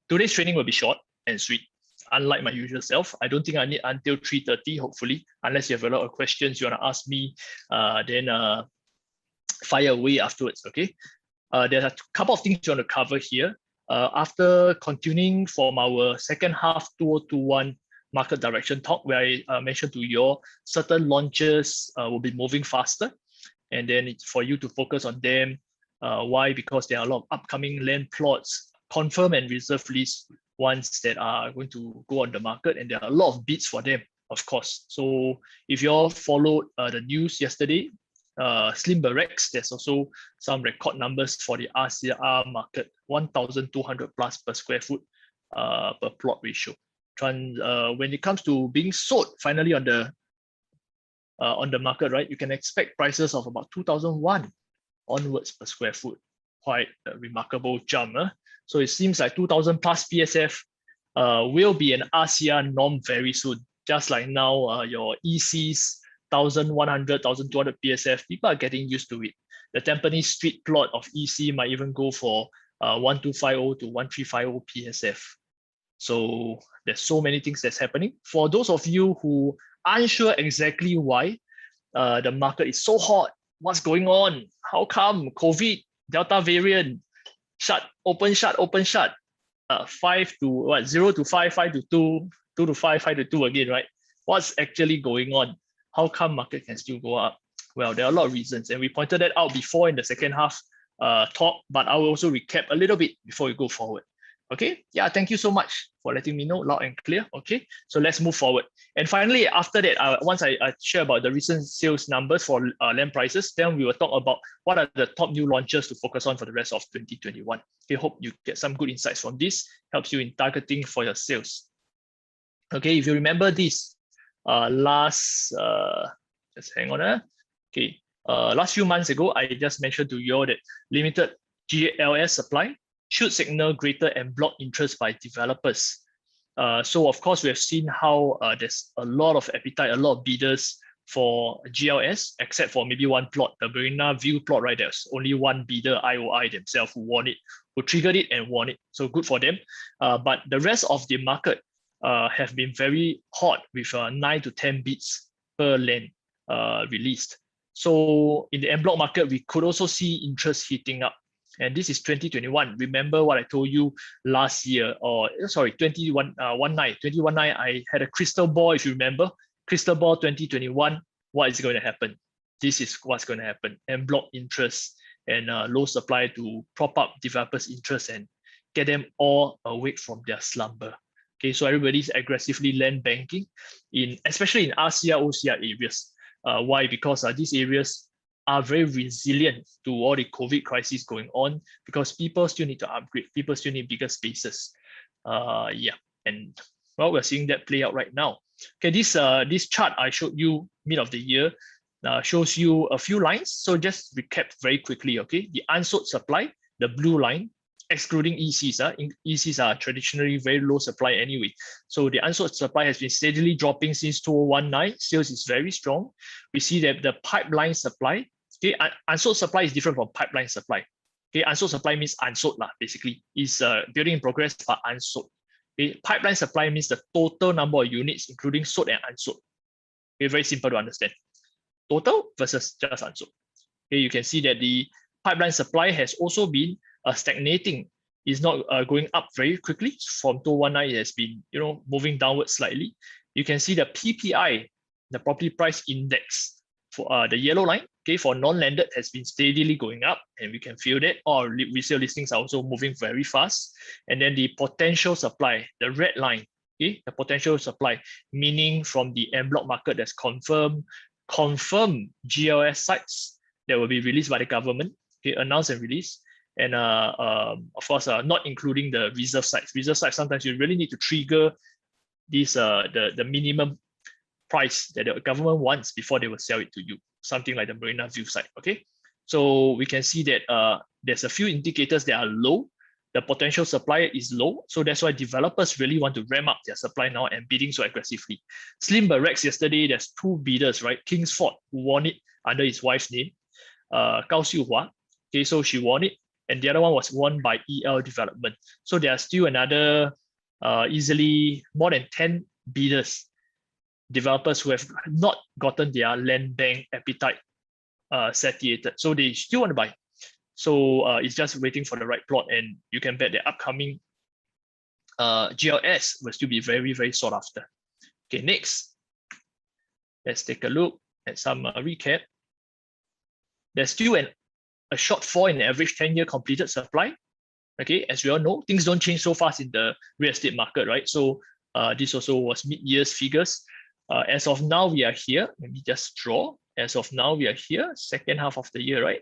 Today's training will be short and sweet. Unlike my usual self, I don't think I need until 3:30, hopefully, unless you have a lot of questions you want to ask me, then fire away afterwards, okay? There's a couple of things you want to cover here. After continuing from our second half 2021 market direction talk, where I mentioned to you all certain launches will be moving faster, and then it's for you to focus on them. Why? Because there are a lot of upcoming land plots, confirm and reserve list ones that are going to go on the market, and there are a lot of bids for them, of course. So if you all followed the news yesterday, Slim Barracks, there's also some record numbers for the RCR market, 1,200 plus per square foot per plot ratio. When it comes to being sold finally on the market, right, you can expect prices of about 2,001 onwards per square foot. Quite a remarkable jump. So it seems like 2,000 plus PSF will be an RCR norm very soon. Just like now, your ECs, 1,100, 1,200 PSF, people are getting used to it. The Tampines Street plot of EC might even go for 1,250 to 1,350 PSF. So there's so many things that's happening. For those of you who aren't sure exactly why the market is so hot, what's going on? How come COVID, Delta variant, shut, open, shut, open, shut, 5 to what, 0 to 5, 5 to 2, 2 to 5, 5 to 2 again, right? What's actually going on? How come market can still go up? Well, there are a lot of reasons, and we pointed that out before in the second half talk, but I will also recap a little bit before we go forward. Okay, yeah, thank you so much for letting me know loud and clear. Okay, so let's move forward. And finally, after that, once I share about the recent sales numbers for land prices, then we will talk about what are the top new launches to focus on for the rest of 2021. Okay, hope you get some good insights from this, helps you in targeting for your sales. Okay, if you remember this, just hang on. Okay, last few months ago, I just mentioned to you all that limited GLS supply should signal greater en bloc interest by developers. So of course, we have seen how there's a lot of appetite, a lot of bidders for GLS, except for maybe one plot, the Marina View plot, right? There's only one bidder, IOI themselves, who won it, who triggered it and won it. So good for them. But the rest of the market have been very hot with 9 to 10 bids per land released. So in the en bloc market, we could also see interest heating up. And this is 2021. Remember what I told you last year, or sorry, 2019, I had a crystal ball, if you remember, crystal ball 2021, what is going to happen? This is what's going to happen. En bloc interest and low supply to prop up developers' interest and get them all awake from their slumber. Okay, so everybody's aggressively land banking, especially in RCR, OCR areas. Why? Because these areas are very resilient to all the COVID crisis going on, because people still need to upgrade, people still need bigger spaces. Yeah, and well, we're seeing that play out right now. Okay, this chart I showed you mid of the year shows you a few lines. So just recap very quickly, okay? The unsold supply, the blue line, excluding ECs. ECs are traditionally very low supply anyway. So the unsold supply has been steadily dropping since 2019. Sales is very strong. We see that the pipeline supply, okay, unsold supply is different from pipeline supply. Okay, unsold supply means unsold basically. Is building in progress but unsold. Okay, pipeline supply means the total number of units, including sold and unsold. Okay, very simple to understand. Total versus just unsold. Okay, you can see that the pipeline supply has also been stagnating. It's not going up very quickly. From 2019, it has been moving downwards slightly. You can see the PPI, the property price index, for the yellow line, okay, for non-landed has been steadily going up, and we can feel that. All resale listings are also moving very fast. And then the potential supply, the red line, okay, the potential supply, meaning from the en bloc market that's confirmed GLS sites that will be released by the government, okay, announced and released. And of course, not including the reserve sites. Reserve sites, sometimes you really need to trigger this the minimum price that the government wants before they will sell it to you. Something like the Marina View site. Okay, so we can see that there's a few indicators that are low. The potential supply is low, so that's why developers really want to ramp up their supply now and bidding so aggressively. Slim Barracks yesterday, there's two bidders, right? Kingsford, who won it under his wife's name, Gao Xiuhua. Okay, so she won it. and the other one was won by EL Development. So there are still another easily more than 10 bidders, developers who have not gotten their land bank appetite satiated. So they still want to buy. So it's just waiting for the right plot, and you can bet the upcoming GLS will still be very, very sought after. Okay, next, let's take a look at some recap. There's still a shortfall in the average 10-year completed supply. Okay, as we all know, things don't change so fast in the real estate market, right? So this also was mid-year's figures. As of now, we are here. Let me just draw. As of now, we are here, second half of the year, right?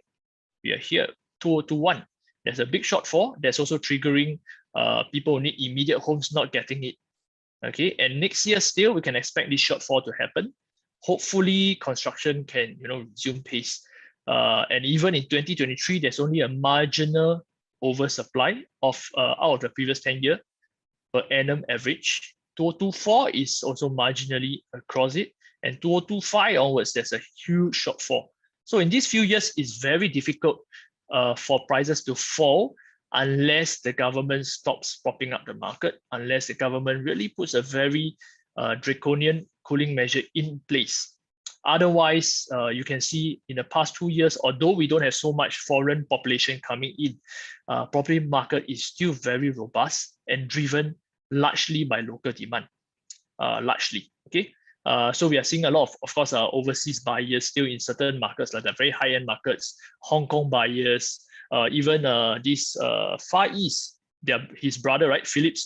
We are here, 2021. There's a big shortfall. There's also triggering people who need immediate homes not getting it. Okay, and next year still, we can expect this shortfall to happen. Hopefully, construction can resume pace. And even in 2023, there's only a marginal oversupply of out of the previous 10-year per annum average. 2024 is also marginally across it, and 2025 onwards, there's a huge shortfall. So in these few years, it's very difficult for prices to fall unless the government stops propping up the market, unless the government really puts a very draconian cooling measure in place. Otherwise, you can see in the past 2 years, although we don't have so much foreign population coming in, property market is still very robust and driven largely by local demand, largely, okay? So we are seeing a lot of course, overseas buyers still in certain markets, like the very high-end markets, Hong Kong buyers, even this Far East. His brother, right, Philip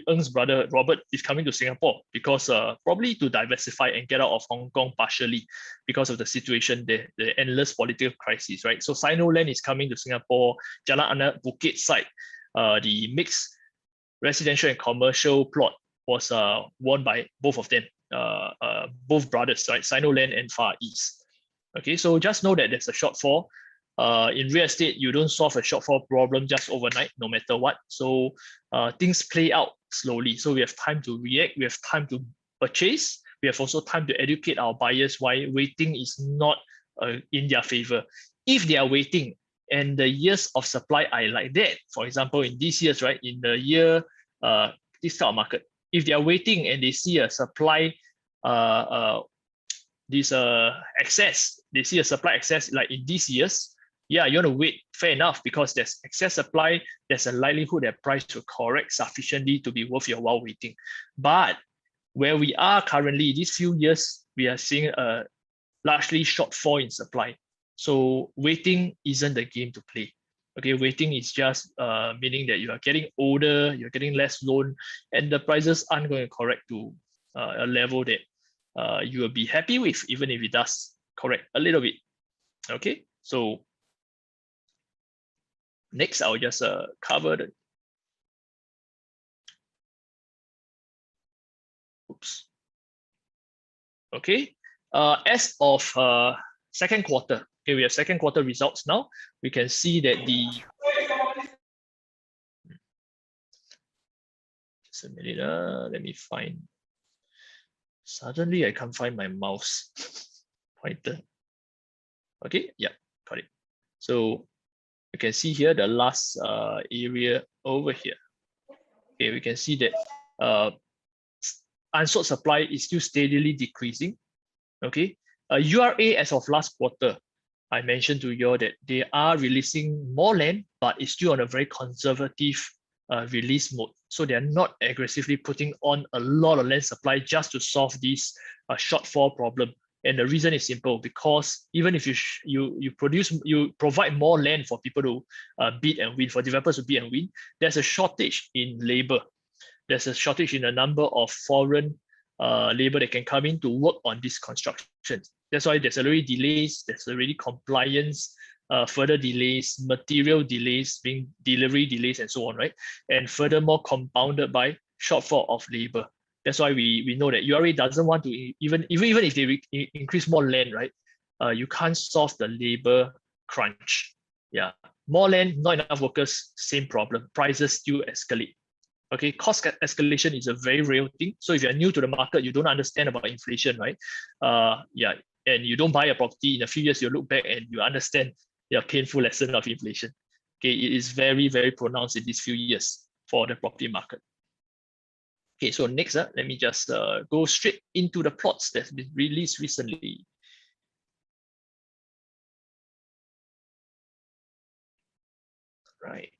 Ng's brother, Robert, is coming to Singapore because probably to diversify and get out of Hong Kong partially because of the situation, the endless political crisis, right? So Sinoland is coming to Singapore. Jalan Anak Bukit site, the mixed residential and commercial plot was won by both of them, both brothers, right? Sinoland and Far East. Okay, so just know that there's a shortfall. In real estate, you don't solve a shortfall problem just overnight, no matter what. So things play out slowly. So we have time to react. We have time to purchase. We have also time to educate our buyers why waiting is not in their favor. If they are waiting and the years of supply are like that, for example, in these years, right, in the year, this type of market, if they are waiting and they see a supply, excess, they see a supply excess like in these years, yeah, you want to wait, fair enough, because there's excess supply, there's a likelihood that price will correct sufficiently to be worth your while waiting. But where we are currently, these few years, we are seeing a largely shortfall in supply. So waiting isn't the game to play. Okay, waiting is just meaning that you are getting older, you're getting less loan, and the prices aren't going to correct to a level that you will be happy with, even if it does correct a little bit. Okay, so next, I'll just cover the. Oops. Okay. As of second quarter, okay, we have second quarter results now. We can see that the. Just a minute. Let me find. Suddenly, I can't find my mouse pointer. Okay. Yeah, got it. So you can see here the last area over here. Okay, we can see that unsold supply is still steadily decreasing. Okay, URA as of last quarter, I mentioned to you all that they are releasing more land, but it's still on a very conservative release mode. So they're not aggressively putting on a lot of land supply just to solve this shortfall problem. And the reason is simple, because even if you provide more land for people to bid and win, for developers to bid and win, there's a shortage in labor. There's a shortage in a number of foreign labor that can come in to work on this construction. That's why there's already delays, there's already compliance, further delays, material delays, delivery delays, and so on, right? And furthermore, compounded by shortfall of labor. That's why we know that URA doesn't want to, even if they increase more land, right? You can't solve the labor crunch. Yeah, more land, not enough workers, same problem. Prices still escalate. Okay, cost escalation is a very real thing. So if you're new to the market, you don't understand about inflation, right? Yeah, and you don't buy a property, in a few years you look back and you understand the painful lesson of inflation. Okay, it is very, very pronounced in these few years for the property market. Okay, so next, let me just go straight into the plots that's been released recently. Right.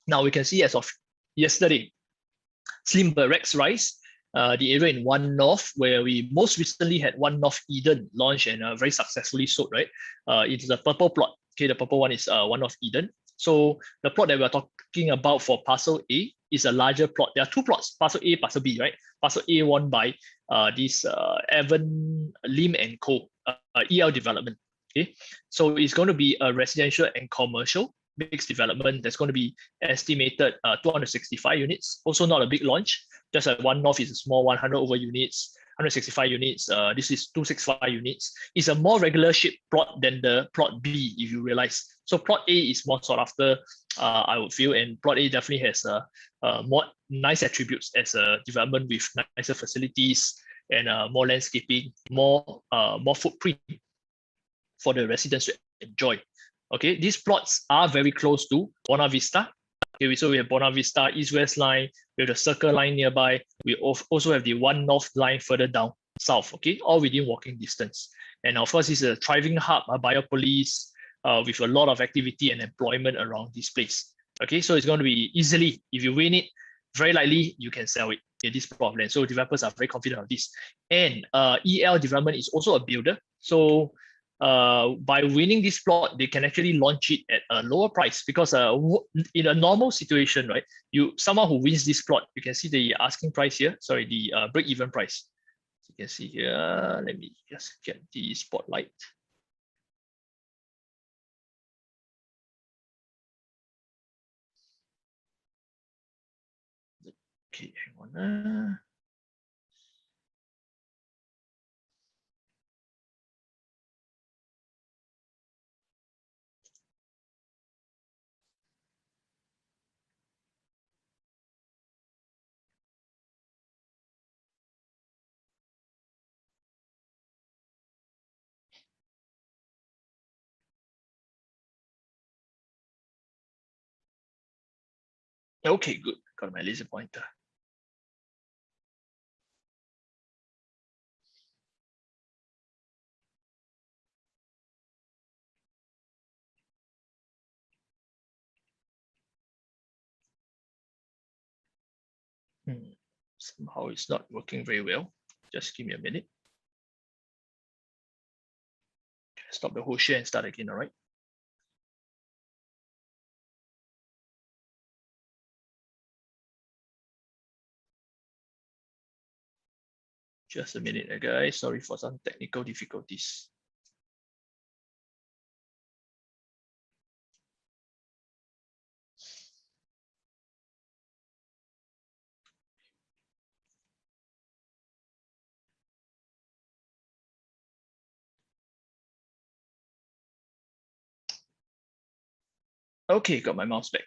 Now we can see as of yesterday, Slim Barracks Rise, the area in One North, where we most recently had One North Eden launched and very successfully sold, right? It is a purple plot. Okay, the purple one is One North Eden. So the plot that we're talking about for Parcel A is a larger plot. There are two plots, Parcel A, Parcel B, right? Parcel A won by this Evan Lim and Co. EL development. Okay, so it's going to be a residential and commercial mixed development. That's going to be estimated 265 units. Also not a big launch. Just like One North is a small 100 over units, 165 units. This is 265 units. It's a more regular shaped plot than the plot B, if you realize. So plot A is more sought after, I would feel, and plot A definitely has more nice attributes as a development with nicer facilities and more landscaping, more footprint for the residents to enjoy. Okay, these plots are very close to Buona Vista. Okay, so we have Buona Vista, East-West line, we have the Circle line nearby. We also have the One North line further down south, okay, all within walking distance. And of course, it's a thriving hub, a biopolis, with a lot of activity and employment around this place. Okay, so it's going to be easily, if you win it, very likely you can sell it in this plot of land. So developers are very confident of this. And EL development is also a builder. So by winning this plot, they can actually launch it at a lower price because in a normal situation, right, someone who wins this plot, you can see the asking price here, sorry, the break-even price. So you can see here, let me just get the spotlight. Okay, hang on. Okay, good. Got my laser pointer. Somehow it's not working very well. Just give me a minute. Stop the whole share and start again, all right? Just a minute, guys. Sorry for some technical difficulties. Okay, got my mouse back.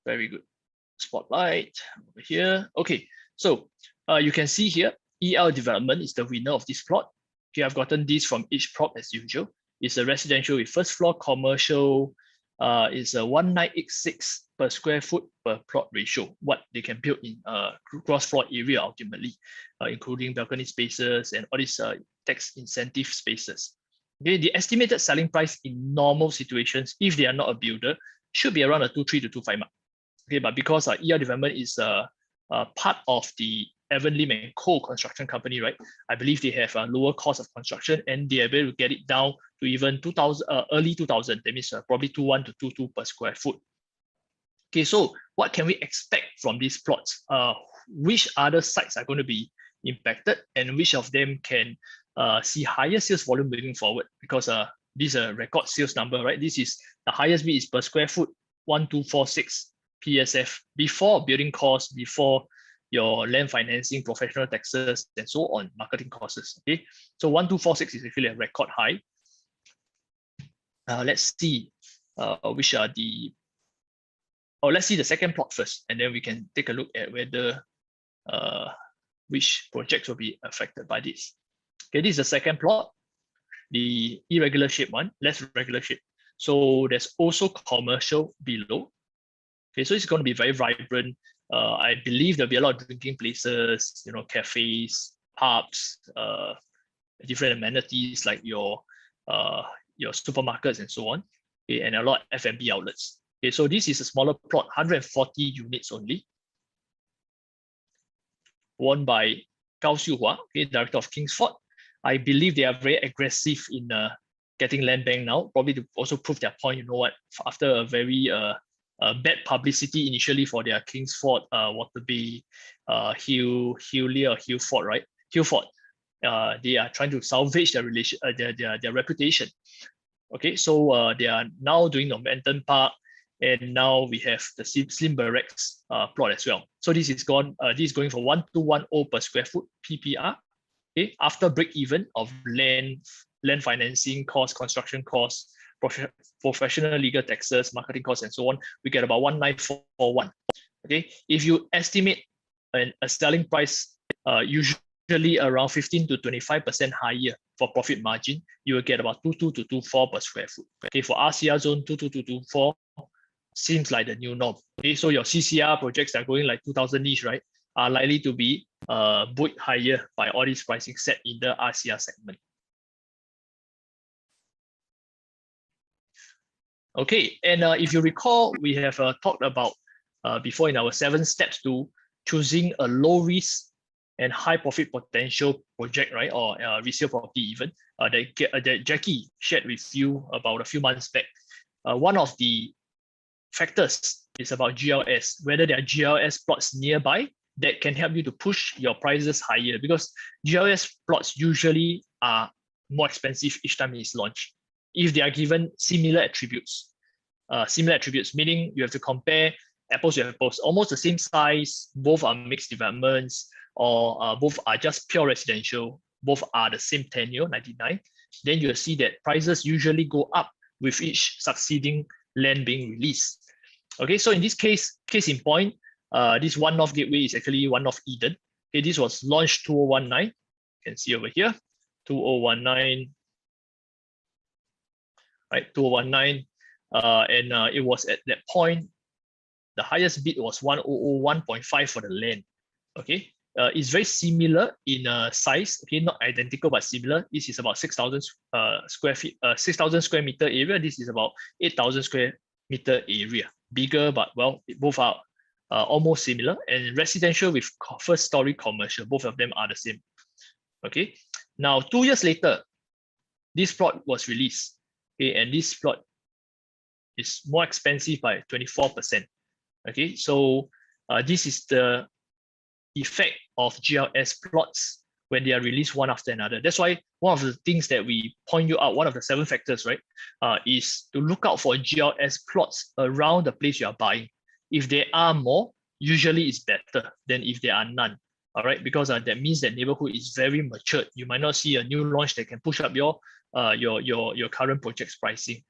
Very good. Spotlight over here. Okay, so you can see here, EL development is the winner of this plot. Okay, I've gotten this from each prop as usual. It's a residential with first floor commercial. It's a 1986 per square foot per plot ratio, what they can build in gross floor area ultimately, including balcony spaces and all these tax incentive spaces. Okay, the estimated selling price in normal situations, if they are not a builder, should be around a 2.3 to 2.5 mark. Okay, but because EL development is part of the Evan Lim and Co construction company, right? I believe they have a lower cost of construction and they are able to get it down to even 2000, early 2000. That means probably 2.1 to 2.2 per square foot. Okay, so what can we expect from these plots? Which other sites are going to be impacted and which of them can see higher sales volume moving forward? Because this is a record sales number, right? This is the highest bid is per square foot, 1246 PSF before building costs, before your land financing, professional taxes, and so on, marketing costs. Okay, so 1246 is actually a record high. Let's see which are the. Oh, let's see the second plot first, and then we can take a look at whether which projects will be affected by this. Okay, this is the second plot, the irregular shape one, less regular shape. So there's also commercial below. Okay, so it's going to be very vibrant. I believe there'll be a lot of drinking places, cafes, pubs, different amenities like your supermarkets and so on, okay, and a lot of F&B outlets. Okay, so this is a smaller plot, 140 units only, won by Gao Xiuhua, okay, director of Kingsford. I believe they are very aggressive in getting land bank now, probably to also prove their point. You know what? After a very bad publicity initially for their Kingsford, Water Bay, Hilley or Hillford, right? Hillford. They are trying to salvage their their reputation. Okay, so they are now doing Normanton Park, and now we have the Slim Barracks plot as well. So this is going for 1,210 per square foot PPR. Okay, after break even of land financing costs, construction costs, professional legal taxes, marketing costs, and so on, we get about 1,941. Okay, if you estimate a selling price, usually around 15 to 25% higher for profit margin, you will get about 22 to 24 per square foot. Okay, for RCR zone 22 to 24 seems like the new norm. Okay, so your CCR projects that are going like 2,000 each, right, are likely to be buoyed higher by all these pricing set in the RCR segment. Okay, and if you recall, we have talked about before in our 7 steps to choosing a low risk and high profit potential project, right, or resale property even, that Jackie shared with you about a few months back. One of the factors is about GLS, whether there are GLS plots nearby that can help you to push your prices higher, because GLS plots usually are more expensive each time it's launched if they are given similar attributes. Meaning you have to compare apples to apples, almost the same size, both are mixed developments, or both are just pure residential, both are the same tenure, 99, then you'll see that prices usually go up with each succeeding land being released. Okay, so in this case in point, this One North Gateway is actually One North Eden. Okay, this was launched 2019. You can see over here, 2019, right? 2019, and it was at that point, the highest bid was 1,001.5 for the land. Okay, it's very similar in size. Okay, not identical but similar. This is about 6,000 square feet, 6,000 square meter area. This is about 8,000 square meter area. Bigger, but well, both are almost similar. And residential with first story commercial, both of them are the same. Okay, now 2 years later, this plot was released. Okay, and this plot is more expensive by 24%. Okay, so this is the effect of GLS plots when they are released one after another. That's why one of the things that we point you out, one of the 7 factors, right, is to look out for GLS plots around the place you are buying. If there are more, usually it's better than if there are none. All right, because that means that neighborhood is very matured. You might not see a new launch that can push up your current project's pricing.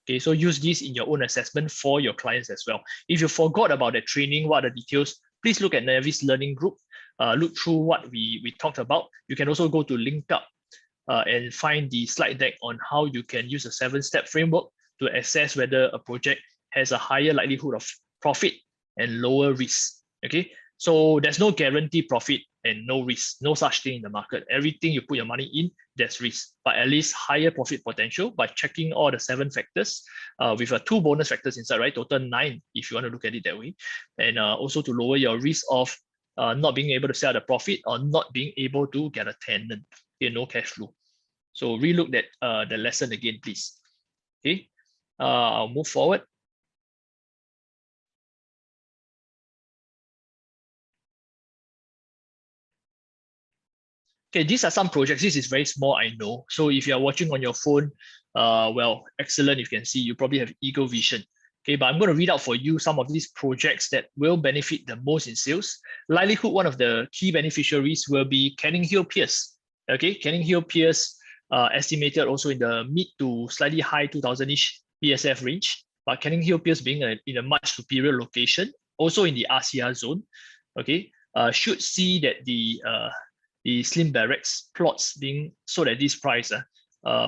Okay, so use this in your own assessment for your clients as well. If you forgot about the training, what are the details, please look at Navis Learning Group. Look through what we talked about. You can also go to Link Up and find the slide deck on how you can use a 7-step framework to assess whether a project has a higher likelihood of profit and lower risk. Okay, so there's no guaranteed profit and no risk, no such thing in the market. Everything you put your money in, there's risk, but at least higher profit potential by checking all the 7 factors with 2 bonus factors inside, right? Total 9 if you want to look at it that way. And also to lower your risk of not being able to sell the profit or not being able to get a tenant, okay, no cash flow. So relook that the lesson again, please. Okay, I'll move forward. Okay, these are some projects. This is very small, I know. So if you are watching on your phone, well, excellent. You can see you probably have eagle vision. Okay, but I'm going to read out for you some of these projects that will benefit the most in sales. Likelihood, one of the key beneficiaries will be Canning Hill Pierce. Okay, Canning Hill Pierce estimated also in the mid to slightly high 2,000-ish PSF range, but Canning Hill Pierce being in a much superior location, also in the RCR zone. Okay, should see that the the Slim Barracks plots being sold at this price,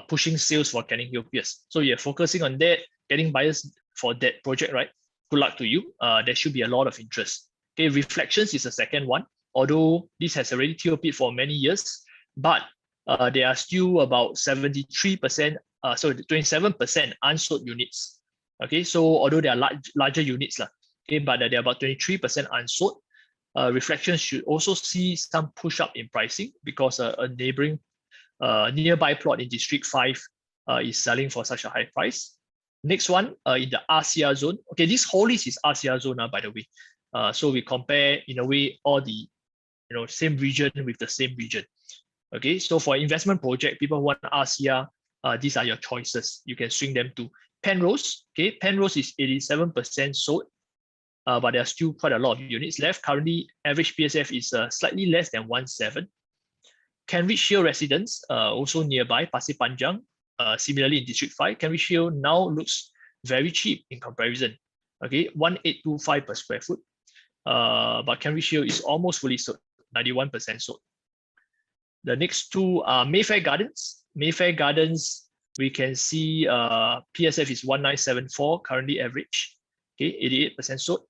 pushing sales for Canning Hill Pierce. So you're focusing on that, getting buyers for that project, right? Good luck to you. There should be a lot of interest. Okay, Reflections is the second one. Although this has already TOP'd for many years, but there are still about 73%, 27% unsold units. Okay, so although they are larger units, okay, but there are about 23% unsold. Reflections should also see some push up in pricing because a neighboring nearby plot in District 5 is selling for such a high price. Next one, in the RCR zone. Okay, this whole list is RCR zone, by the way. So we compare, in a way, all the same region with the same region. Okay, so for investment project, people who want RCR, these are your choices. You can swing them to Penrose. Okay, Penrose is 87% sold, but there are still quite a lot of units left. Currently, average PSF is slightly less than 1.7. Kentridge Hill Residence, also nearby, Pasir Panjang, similarly in District 5. Kentridge Hill now looks very cheap in comparison. Okay, 1,825 per square foot. But Kentridge Hill is almost fully sold, 91% sold. The next two are Mayfair Gardens. Mayfair Gardens, we can see PSF is 1,974, currently average. Okay, 88% sold.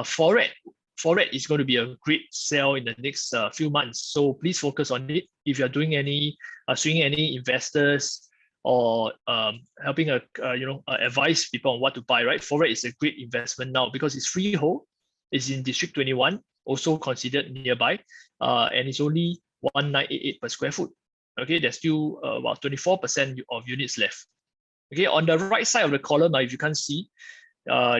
Foret is going to be a great sell in the next few months. So please focus on it. If you're doing any, swinging any investors or helping advise people on what to buy, right? Foret is a great investment now because it's freehold. It's in District 21, also considered nearby, and it's only 1,988 per square foot. Okay, there's still about 24% of units left. Okay, on the right side of the column, if you can't see,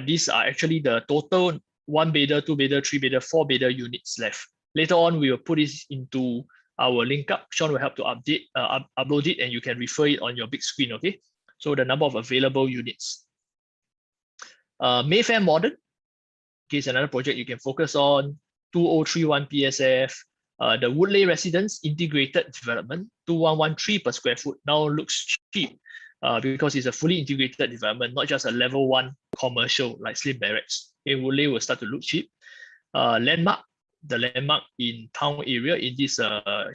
these are actually the total 1-bedder, 2-bedder, 3-bedder, 4-bedder units left. Later on, we will put this into our link up. Sean will help to upload it, and you can refer it on your big screen. Okay, so the number of available units. Mayfair Modern, okay, is another project you can focus on. 2,031 PSF. The Woodley Residence integrated development, 2,113 per square foot, now looks cheap because it's a fully integrated development, not just a level 1 commercial like Slim Barracks. Okay, Woodley will start to look cheap. Landmark, the landmark in town area, in this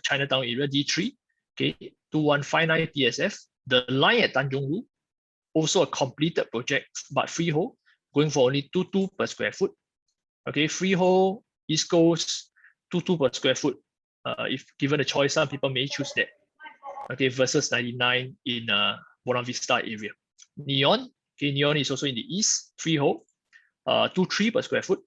Chinatown area, D3, okay, 2,159 PSF. The line at Tanjong Ru, also a completed project, but freehold, going for only 22 per square foot. Okay, freehold, East Coast, 22 per square foot. If given a choice, some people may choose that. Okay, versus 99 in Buona Vista area. Neon, okay, Neon is also in the east, freehold, 23 per square foot.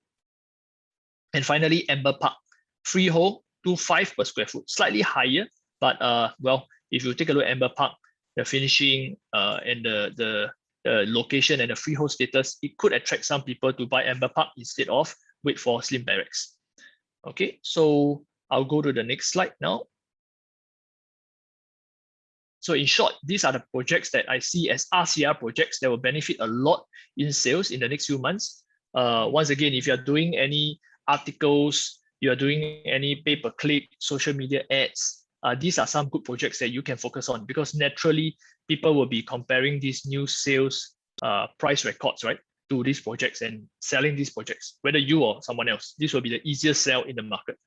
And finally, Amber Park, freehold, 25 per square foot, slightly higher, but well, if you take a look at Amber Park, the finishing and the location and the freehold status, it could attract some people to buy Amber Park instead of wait for Slim Barracks. Okay, so I'll go to the next slide now. So in short, these are the projects that I see as RCR projects that will benefit a lot in sales in the next few months. Once again, if you're doing any articles, you're doing any pay-per-click, social media ads, these are some good projects that you can focus on because naturally people will be comparing these new sales price records, right, to these projects and selling these projects, whether you or someone else. This will be the easiest sell in the market.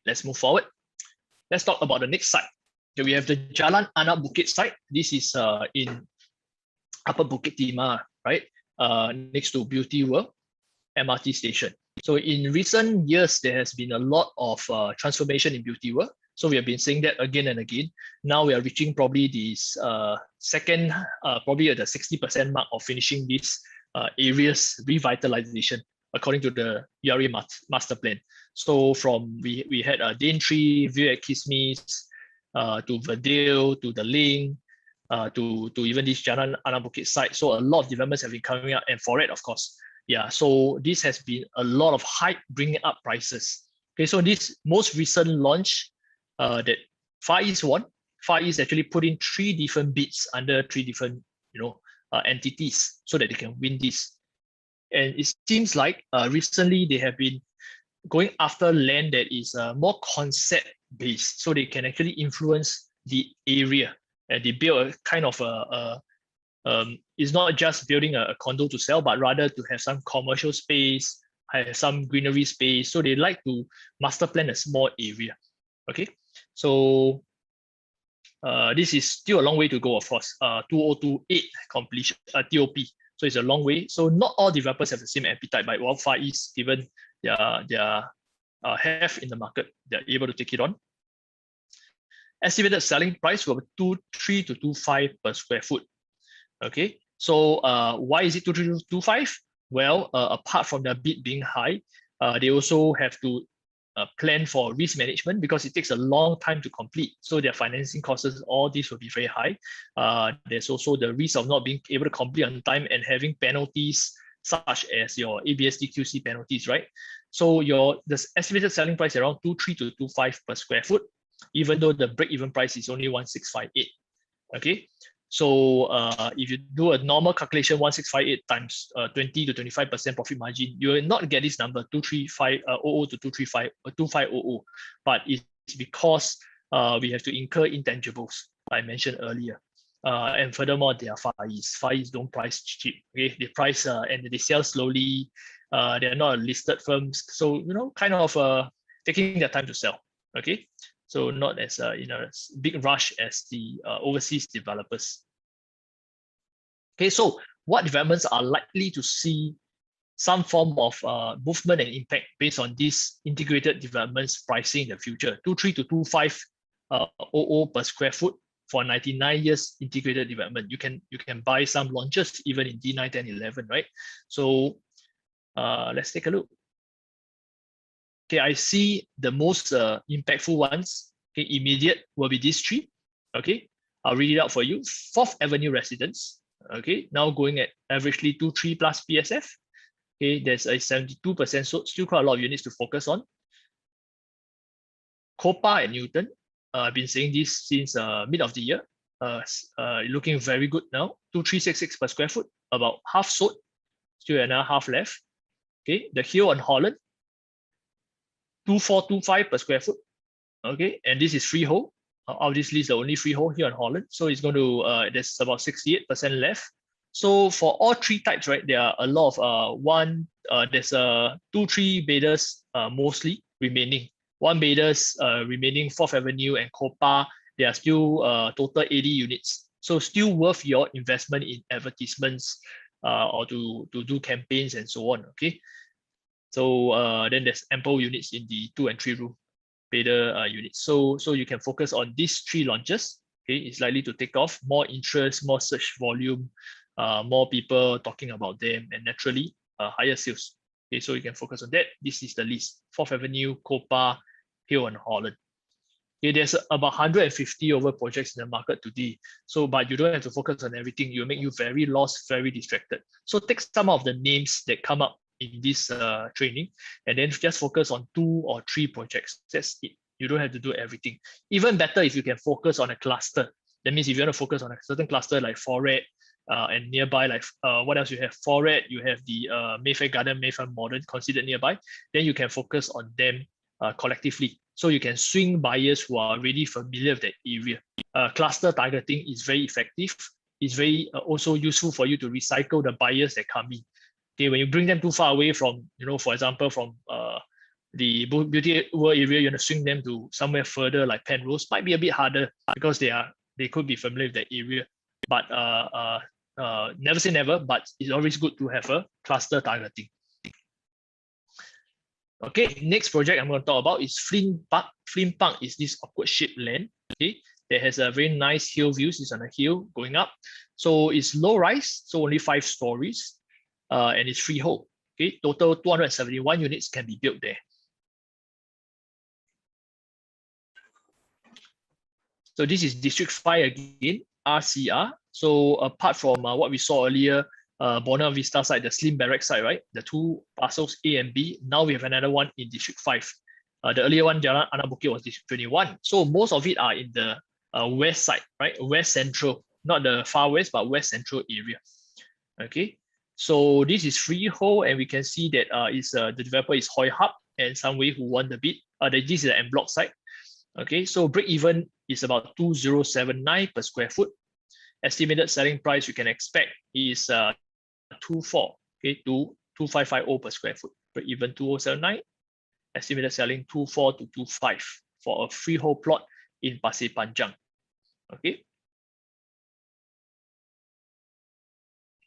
Let's move forward. Let's talk about the next site. Okay, we have the Jalan Anak Bukit site. This is in Upper Bukit Timah, right? Next to Beauty World MRT station. So in recent years, there has been a lot of transformation in Beauty World. So we have been saying that again and again. Now we are reaching probably this second, probably at the 60% mark of finishing this areas revitalization according to the URA master plan. So from we had a Daintree, View at Kismis, to Verdale, to the Link, to even this Jalan Anak Bukit site. So a lot of developments have been coming up, and for it, of course. Yeah, so this has been a lot of hype bringing up prices. Okay, so this most recent launch that Far East won. Far East actually put in 3 different bids under 3 different entities so that they can win this. And it seems like recently they have been going after land that is more concept based, so they can actually influence the area, and they build a kind of a It's not just building a condo to sell, but rather to have some commercial space, have some greenery space. So they like to master plan a small area. Okay, so this is still a long way to go, of course. 2028 completion, TOP. So it's a long way. So not all developers have the same appetite, but Far East, given their have in the market, they're able to take it on. Estimated selling price will be 23 to 25 per square foot. Okay, so why is it 23 to 25? Well, apart from the bid being high, they also have to plan for risk management because it takes a long time to complete. So their financing costs, all this will be very high. There's also the risk of not being able to complete on time and having penalties such as your ABSDQC penalties, right? So the estimated selling price is around 23 to 25 per square foot, even though the break-even price is only 1658. Okay, so if you do a normal calculation, 1658 times 20 to 25% profit margin, you will not get this number 2350 to 235 or 2500. But it's because we have to incur intangibles I mentioned earlier. And furthermore, they are Far East. Far East don't price cheap. Okay, they price and they sell slowly. They're not listed firms, so kind of taking their time to sell. Okay, so not as in a big rush as the overseas developers. Okay, so what developments are likely to see some form of movement and impact based on this integrated developments pricing in the future? 23 to 2500 per square foot for 99 years integrated development. You can buy some launches even in D9, 10, 11, right? So let's take a look. Okay, I see the most impactful ones. Okay, immediate will be these three. Okay, I'll read it out for you. 4th Avenue Residence. Okay, now going at averagely 23 plus PSF. Okay, there's a 72% sold, still quite a lot of units to focus on. Copa at Newton. I've been saying this since mid of the year. Looking very good now. 2366 per square foot, about half sold, still another half left. Okay, the Hill on Holland. 2425 per square foot. Okay, and this is freehold. Obviously, it's the only freehold here in Holland. So it's going to, there's about 68% left. So for all three types, right, there are a lot of, there's 2-3 bidders mostly remaining. 1 bidders remaining, 4th Avenue and Copa, there are still total 80 units. So still worth your investment in advertisements or to do campaigns and so on, okay? So then there's ample units in the 2 and 3 room bidder units. So you can focus on these 3 launches. Okay, it's likely to take off, more interest, more search volume, more people talking about them, and naturally higher sales. Okay, so you can focus on that. This is the list: 4th Avenue, Copa, Hill and Holland. Okay, there's about 150 over projects in the market today. So, but you don't have to focus on everything. It will make you very lost, very distracted. So take some of the names that come up in this training, and then just focus on 2 or 3 projects. That's it. You don't have to do everything. Even better if you can focus on a cluster. That means if you want to focus on a certain cluster like Foret and nearby, like what else you have? Foret, you have the Mayfair Garden, Mayfair Modern considered nearby. Then you can focus on them collectively. So you can swing buyers who are already familiar with that area. Cluster targeting is very effective. It's very also useful for you to recycle the buyers that come in. Okay, when you bring them too far away from, for example, from the Beauty World area, you want to swing them to somewhere further like Penrose, might be a bit harder because they could be familiar with that area. But never say never, but it's always good to have a cluster targeting. Okay, next project I'm going to talk about is Flint Park. Flint Park is this awkward shaped land. Okay, that has a very nice hill views. It's on a hill going up. So it's low rise, so only 5 stories. And it's freehold. Okay, total 271 units can be built there. So this is District 5 again, RCR. So apart from what we saw earlier, Buona Vista side, the Slim Barrack side, right? The 2 parcels A and B. Now we have another one in District 5. The earlier one, Jalan Anak Bukit, was District 21. So most of it are in the west side, right? West Central, not the far west, but West Central area. Okay. So this is freehold, and we can see that the developer is Hoi Hub and Sunway who won the bid. This is the en bloc site. Okay, so break even is about 2079 per square foot. estimated selling price you can expect is 24, okay, to 2550 per square foot, but even 2079, estimated selling 24 to 25 for a freehold plot in Pasir Panjang. Okay.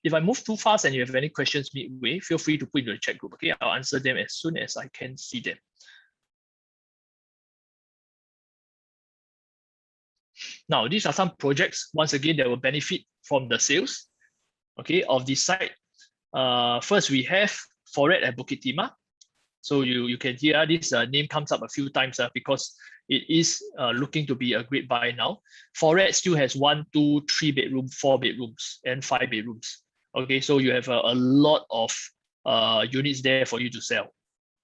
If I move too fast and you have any questions midway, feel free to put into the chat group. Okay, I'll answer them as soon as I can see them. Now, these are some projects, once again, that will benefit from the sales, okay, of this site. First, we have Foret at Bukit Timah. So you can hear this name comes up a few times because it is looking to be a great buy now. Foret still has 1, 2, 3 bedroom, 4 bedrooms, and 5 bedrooms. Okay, so you have a lot of units there for you to sell.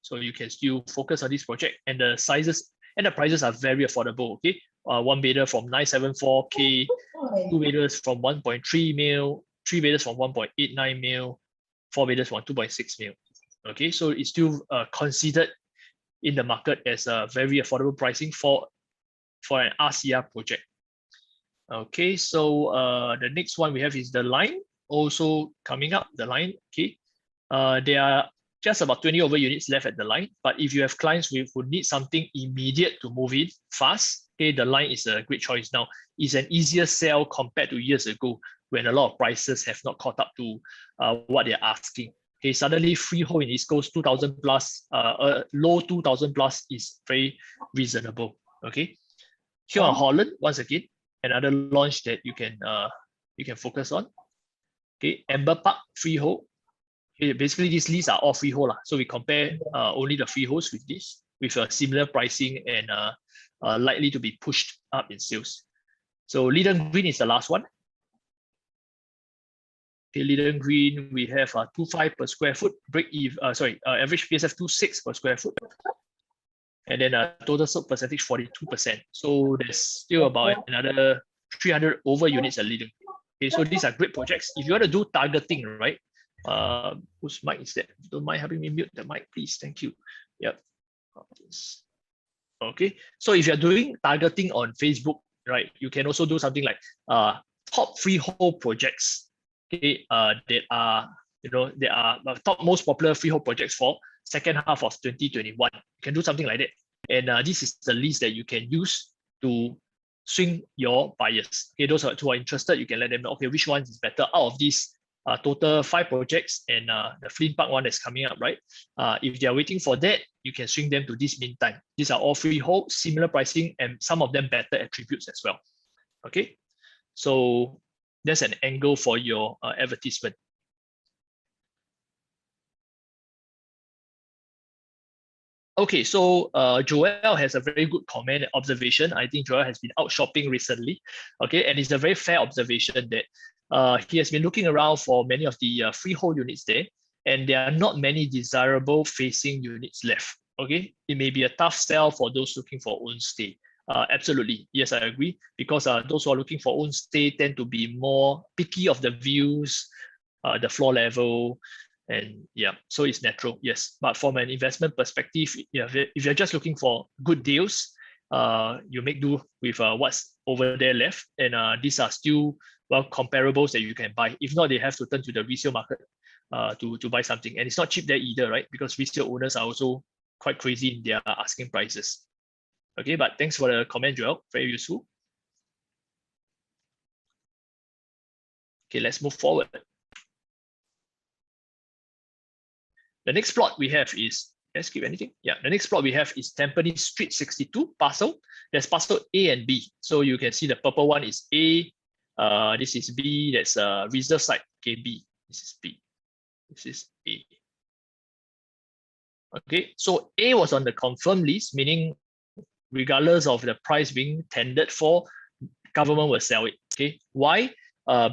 So you can still focus on this project, and the sizes and the prices are very affordable. Okay, 1 bedder from 974K, 2 bedders from 1.3 mil, 3 bedders from 1.89 mil, 4 bedders from 2.6 mil. Okay, so it's still considered in the market as a very affordable pricing for an RCR project. Okay, so the next one we have is the Line, also coming up, the Line. Okay, there are just about 20 over units left at the Line, but if you have clients who need something immediate to move in fast, okay, the Line is a great choice now. It's an easier sell compared to years ago when a lot of prices have not caught up to what they're asking. Okay, suddenly freehold in East Coast 2,000 plus, low 2,000 plus is very reasonable. Okay, here on Holland, once again, another launch that you can focus on. Okay, Amber Park freehold. Okay, basically these leases are all freehold, so we compare only the freeholds with this, with a similar pricing and likely to be pushed up in sales. So Leedon Green is the last one. Okay, Leedon Green, we have 2.5 per square foot, average PSF 2.6 per square foot, and then total sold percentage 42%. So there's still about another 300 over units at Leedon. Okay, so these are great projects. If you want to do targeting, right? Whose mic is that? Don't mind having me mute the mic, please. Thank you. Yep. Okay, so if you're doing targeting on Facebook, right, you can also do something like top freehold projects. Okay, that are top most popular freehold projects for second half of 2021. You can do something like that, and this is the list that you can use to swing your buyers. Okay, those who are interested, you can let them know. Okay, which one is better out of these total 5 projects and the Flint Park one that's coming up, right? If they are waiting for that, you can swing them to this meantime. These are all freehold, similar pricing, and some of them better attributes as well. Okay, so that's an angle for your advertisement. Okay, so Joel has a very good comment and observation. I think Joel has been out shopping recently. Okay, and it's a very fair observation that he has been looking around for many of the freehold units there, and there are not many desirable facing units left. Okay, it may be a tough sell for those looking for own stay. Absolutely, yes, I agree, because those who are looking for own stay tend to be more picky of the views, the floor level, and yeah, so it's natural, yes. But from an investment perspective, if you're just looking for good deals, you make do with what's over there left, and these are still comparables that you can buy. If not, they have to turn to the resale market to buy something, and it's not cheap there either, right? Because resale owners are also quite crazy in their asking prices. Okay, but thanks for the comment, Joel. Very useful. Okay, let's move forward. The next plot we have is, let's skip anything. Yeah, the next plot we have is Tampines Street 62 parcel. There's parcel A and B. So you can see the purple one is A. This is B. That's a reserve site. Okay, B. This is B. This is A. Okay, so A was on the confirmed list, meaning regardless of the price being tendered for, government will sell it. Okay, why?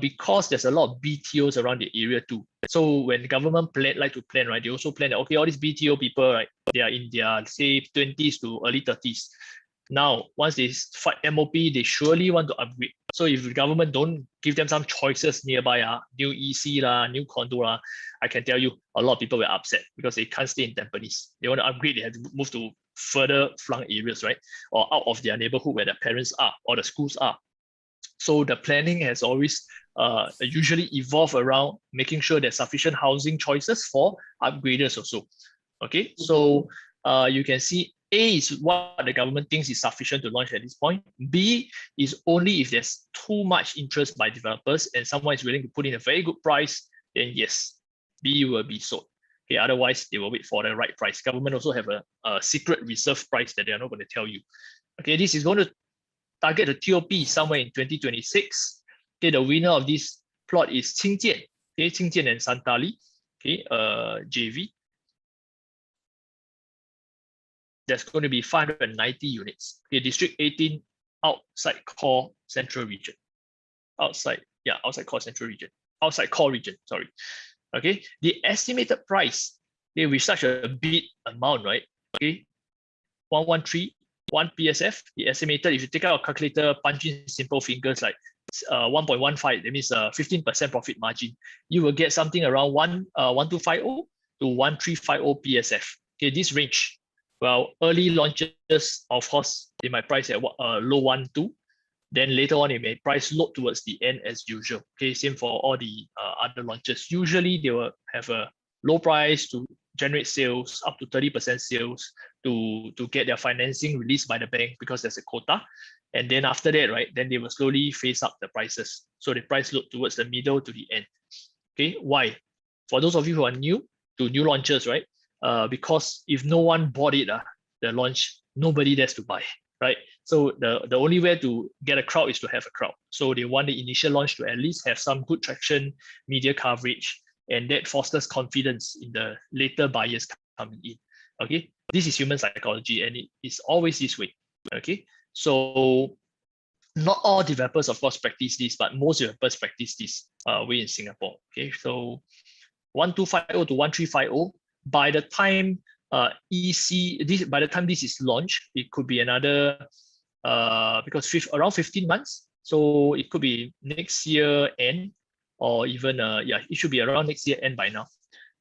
Because there's a lot of BTOs around the area too. So when the government like to plan, right, they also plan that, okay, all these BTO people, right, they are in their, say, 20s to early 30s. Now, once they fight MOP, they surely want to upgrade. So if the government don't give them some choices nearby, new EC, new condo, I can tell you a lot of people were upset because they can't stay in Tampines. They want to upgrade, they have to move to further flung areas, right? Or out of their neighborhood where their parents are or the schools are. So the planning has always usually evolved around making sure there's sufficient housing choices for upgraders also. Okay, so you can see A is what the government thinks is sufficient to launch at this point. B is only if there's too much interest by developers and someone is willing to put in a very good price, then yes, B will be sold. Okay, otherwise they will wait for the right price. Government also have a secret reserve price that they are not going to tell you. Okay, this is going to target the TOP somewhere in 2026. Okay, the winner of this plot is Qingjian. Okay, Qingjian and Santali. Okay, JV. There's going to be 590 units. Okay, District 18 outside core central region. Outside core central region. Outside core region, sorry. Okay, the estimated price, okay, with such a big amount, right? Okay, 113, 1 PSF, the estimated, if you take out a calculator, punch in simple fingers like 1.15, that means 15% profit margin, you will get something around 1250 to 1350 PSF. Okay, this range. Well, early launches, of course, they might price at low 1.2. Then later on, it may price low towards the end as usual. Okay, same for all the other launches. Usually, they will have a low price to generate sales, up to 30% sales to get their financing released by the bank because there's a quota. And then after that, right, then they will slowly phase up the prices. So the price load towards the middle to the end. Okay, why? For those of you who are new to new launches, right? Because if no one bought it, the launch, nobody dares to buy, right? So the only way to get a crowd is to have a crowd. So they want the initial launch to at least have some good traction, media coverage, and that fosters confidence in the later buyers coming in. Okay, this is human psychology, and it is always this way. Okay, so not all developers, of course, practice this, but most developers practice this way in Singapore. Okay, so 1250 to 1350. By the time by the time this is launched, it could be another because around 15 months. So it could be next year end, or even it should be around next year end by now.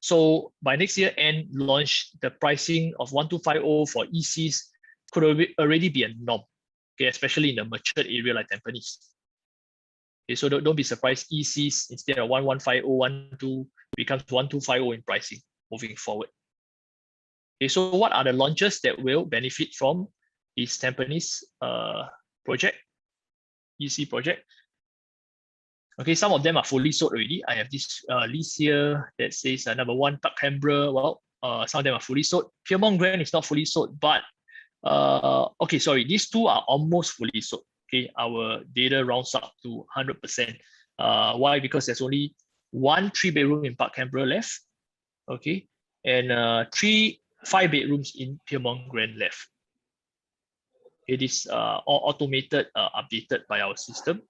So by next year end launch, the pricing of 1250 for ECs could already be a norm. Okay, especially in a matured area like Tampines. Okay, so don't be surprised. ECs instead of 1150, 12 becomes 1250 in pricing moving forward. Okay, so what are the launches that will benefit from this Tampines project, EC project? Okay, some of them are fully sold already. I have this list here that says number 1, Park Canberra. Well, some of them are fully sold. Piermont Grand is not fully sold, but okay, sorry, these two are almost fully sold. Okay, our data rounds up to 100%. Why? Because there's only 1 3-bedroom in Park Canberra left. Okay, and 3 5-bedrooms in Piermont Grand left. It is all automated, updated by our system.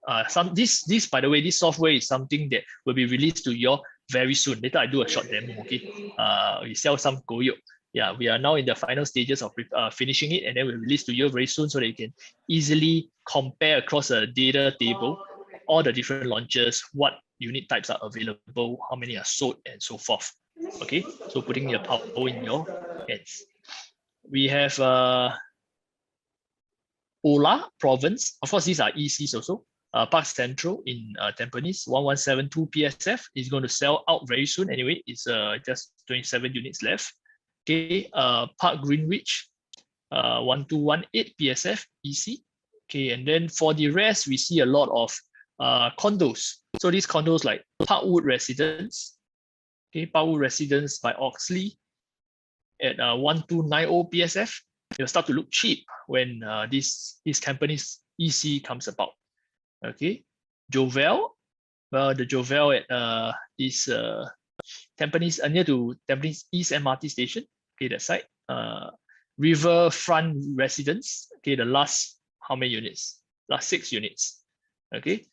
This by the way, this software is something that will be released to you all very soon. Later I do a short demo. Okay, we sell some goyok. Yeah, we are now in the final stages of finishing it, and then we'll release to you very soon so that you can easily compare across a data table all the different launches, what unit types are available, how many are sold, and so forth. Okay, so putting your power in your hands. We have Ola Province. Of course, these are ECs also. Park Central in Tampines, 1172 PSF is going to sell out very soon. Anyway, it's just 27 units left. Okay, Park Greenwich, 1218 PSF EC. Okay, and then for the rest, we see a lot of condos. So these condos like Parkwood Residence. Okay, Parkwood Residence by Oxley at 1290 PSF. It'll start to look cheap when this company's EC comes about. Okay, Jovel. Well, the Jovel at is Tampines, near to Tampines East MRT station. Okay, that side. Riverfront Residence. Okay, the last how many units? Last 6 units. Okay.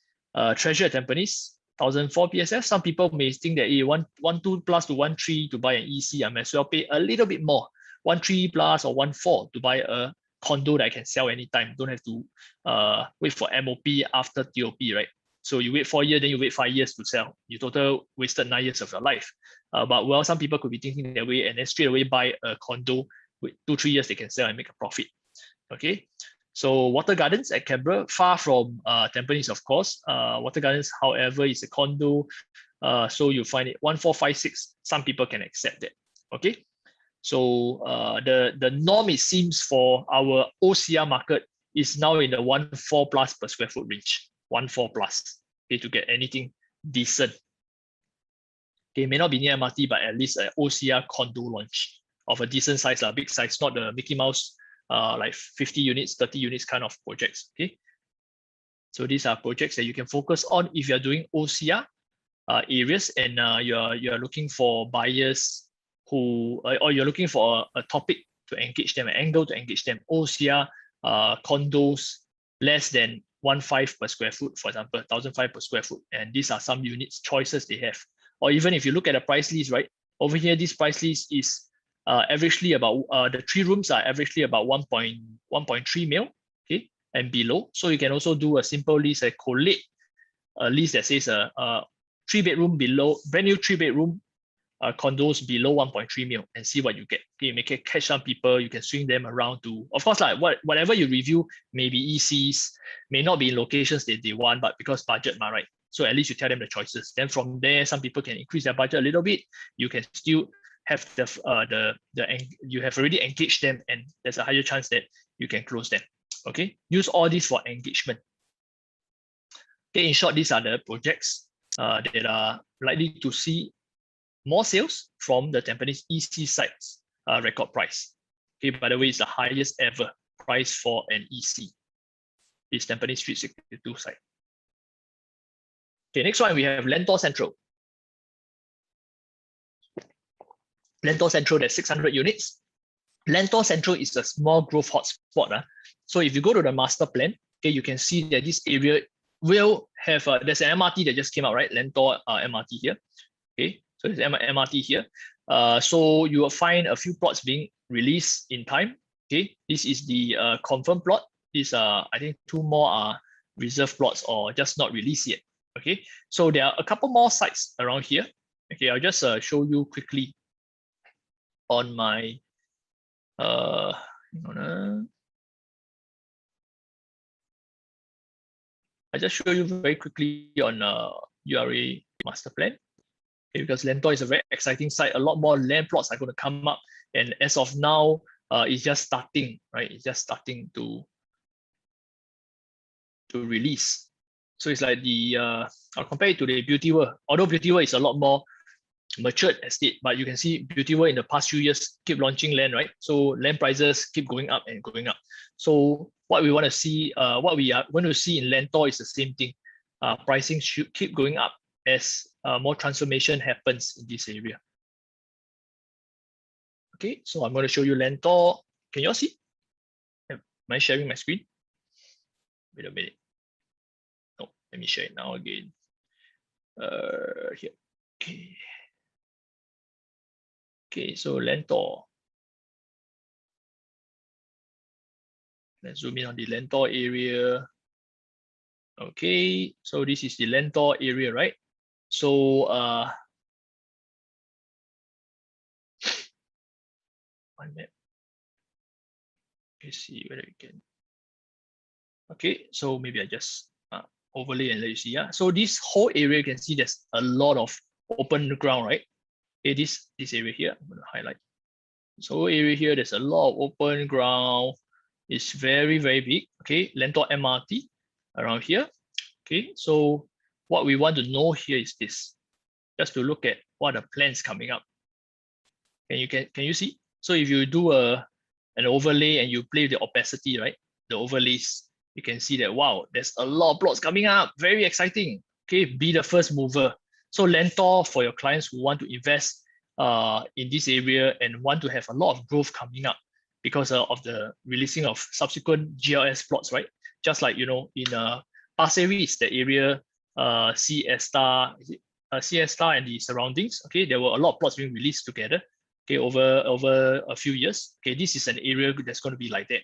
Treasure at Tampines, 1004 PSF. Some people may think that 1.2 plus to 1.3 to buy an EC, I might as well pay a little bit more. 1.3 plus or 1.4 to buy a condo that I can sell anytime. Don't have to wait for MOP after TOP, right? So you wait 4 years, then you wait 5 years to sell. You total wasted 9 years of your life. But well, some people could be thinking that way and then straight away buy a condo with 2-3 years they can sell and make a profit. Okay, So Water Gardens at Canberra, far from Tampines, of course. Water Gardens, however, is a condo. So you find it 1456. Some people can accept that. Okay. So the norm, it seems, for our OCR market is now in the 1.4 plus per square foot range. 1.4 plus. Okay, to get anything decent. Okay, may not be near MRT, but at least an OCR condo launch of a decent size, big size, not the Mickey Mouse like 50 units, 30 units kind of projects. Okay. So these are projects that you can focus on if you're doing OCR areas and you're looking for buyers who, or you're looking for a topic to engage them, an angle to engage them. OCR condos less than 1.5 per square foot, for example, 1,005 per square foot. And these are some units choices they have. Or even if you look at the price list, right? Over here, this price list is averagely about, the 3 rooms are averagely about 1.3 mil, okay, and below. So you can also do a simple list, a collate a list that says a 3-bedroom below, brand new 3-bedroom condos below 1.3 mil and see what you get. Okay, you may catch some people, you can swing them around to, of course, like whatever you review may be ECs, may not be in locations that they want, but because budget, right? So at least you tell them the choices. Then from there, some people can increase their budget a little bit. You can still have you have already engaged them, and there's a higher chance that you can close them. Okay, use all this for engagement. Okay, in short, these are the projects that are likely to see more sales from the Tampines EC sites record price. Okay, by the way, it's the highest ever price for an EC. It's Tampines Street 62 site. Okay, next one, we have Landfall Central. Landfall Central, there's 600 units. Landfall Central is a small growth hotspot. So if you go to the master plan, okay, you can see that this area will have, there's an MRT that just came out, right? Landfall MRT here. Okay, so there's MRT here. So you will find a few plots being released in time. Okay, this is the confirmed plot. These are, I think, 2 more are reserve plots or just not released yet. Okay, so there are a couple more sites around here. Okay, I'll just show you quickly on my I just show you very quickly on URA master plan. Okay, because Landfall is a very exciting site. A lot more land plots are going to come up, and as of now, it's just starting, right? It's just starting to release. So it's like the I'll compare it to the Beauty World. Although Beauty World is a lot more matured estate, but you can see Beauty World in the past few years keep launching land, right? So land prices keep going up and going up. So what we want to see, what we are going to see in Landfall is the same thing. Pricing should keep going up as more transformation happens in this area. Okay, so I'm going to show you Landfall. Can you all see? Am I sharing my screen? Wait a minute. No, let me share it now again. Here. Okay. Okay, so Landfall. Let's zoom in on the Landfall area. Okay, so this is the Landfall area, right? So one map. Let's see whether we can. Okay, so maybe I just overlay and let you see. Yeah. So this whole area, you can see there's a lot of open ground, right? Okay, this area here, I'm going to highlight. This whole area here, there's a lot of open ground. It's very, very big. Okay, Landfall MRT around here. Okay, so what we want to know here is this, just to look at what are the plans coming up. Can you see? So if you do an overlay and you play with the opacity, right? The overlays, you can see that, wow, there's a lot of plots coming up. Very exciting. Okay, be the first mover. So Landfall, for your clients who want to invest in this area and want to have a lot of growth coming up because of the releasing of subsequent GLS plots, right? Just like, you know, in Pasir Ris, the area CS Star and the surroundings. Okay, there were a lot of plots being released together. Okay, over a few years. Okay, this is an area that's going to be like that.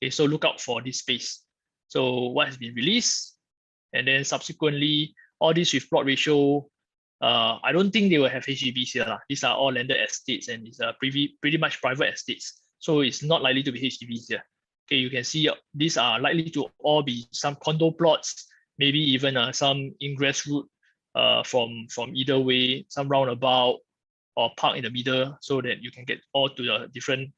Okay, so look out for this space. So what has been released, and then subsequently all this with plot ratio. I don't think they will have HDBs here. These are all landed estates and it's pretty much private estates. So it's not likely to be HDBs here. Okay, you can see these are likely to all be some condo plots, maybe even some ingress route from either way, some roundabout or park in the middle, so that you can get all to the different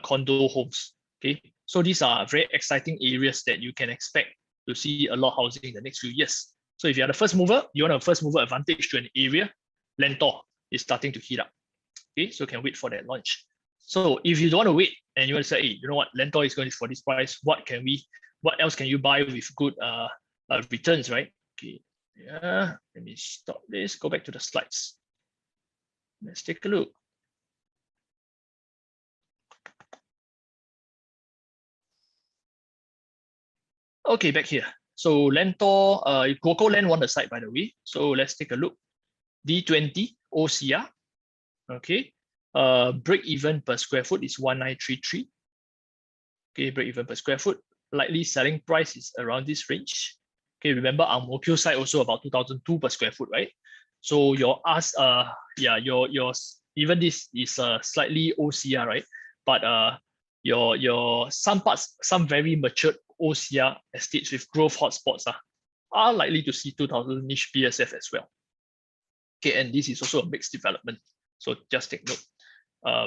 condo homes. Okay, so these are very exciting areas that you can expect to see a lot of housing in the next few years. So if you are the first mover, you want a first mover advantage to an area, Lentor is starting to heat up. Okay, so can wait for that launch. So if you don't want to wait and you want to say, hey, you know what, Lentor is going for this price, what else can you buy with good returns, right? Okay, yeah, let me stop this, go back to the slides. Let's take a look. Okay, back here. So Lentor, Coco Land won the site, by the way. So let's take a look. D20 OCR. Okay. Break even per square foot is 1933. Okay, break even per square foot. Likely selling price is around this range. Okay, remember our Mokyo site also about 2002 per square foot, right? So your even this is slightly OCR, right? But your some very matured OCR estates with growth hotspots are likely to see 2000 niche PSF as well. Okay, and this is also a mixed development. So just take note.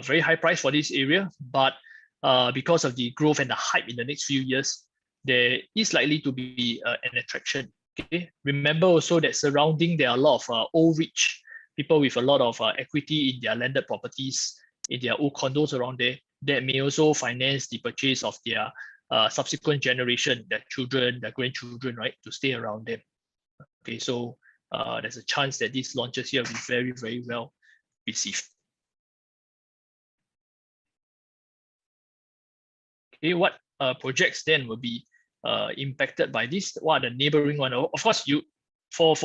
Very high price for this area, but because of the growth and the hype in the next few years, there is likely to be an attraction. Okay, remember also that surrounding there are a lot of old rich people with a lot of equity in their landed properties, in their old condos around there, that may also finance the purchase of their subsequent generation, their children, their grandchildren, right, to stay around them. Okay, so there's a chance that these launches here will be very, very well received. Okay, what projects then will be impacted by this? What are the neighboring one? Of course, you for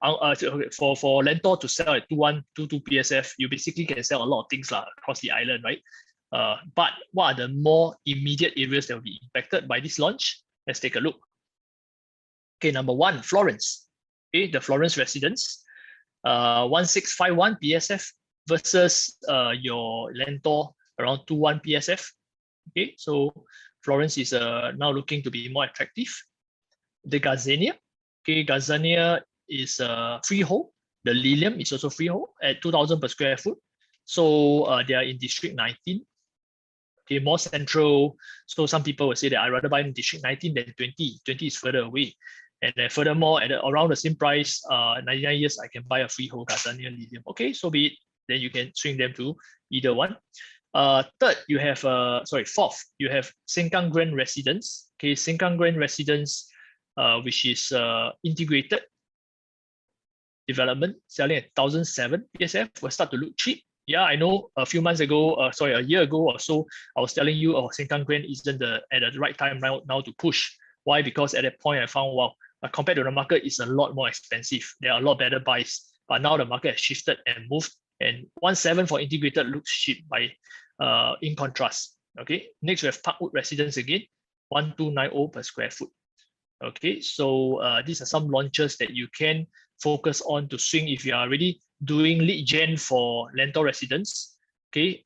Lentor to sell at 2122 PSF, you basically can sell a lot of things across the island, right? But what are the more immediate areas that will be impacted by this launch? Let's take a look. Okay, number one, Florence. Okay, the Florence residence, 1651 PSF versus your Lentor around 21 PSF. Okay, so Florence is now looking to be more attractive. The Gazania, okay, Gazania is freehold. The Lilium is also freehold at 2,000 per square foot. So they are in District 19. Okay, more central. So some people will say that I'd rather buy in District 19 than 20. 20 is further away. And then furthermore, at around the same price, 99 years, I can buy a freehold Gazania Lilium. Okay, so be it. Then you can swing them to either one. Third, you have fourth, you have Senkan Grand Residence. Okay, Senkan Grand Residence, which is integrated development, selling at 1,007 PSF, will start to look cheap. Yeah, I know a few months ago, a year ago or so, I was telling you, Senkan Grand isn't at the right time now to push. Why? Because at that point I found, wow, compared to the market, it's a lot more expensive. There are a lot better buys, but now the market has shifted and moved. And 1.7 for integrated looks cheap in contrast. Okay, next we have Parkwood Residence again, 1,290 per square foot. Okay, so these are some launches that you can focus on to swing if you are already doing lead gen for Lentor Residence. Okay,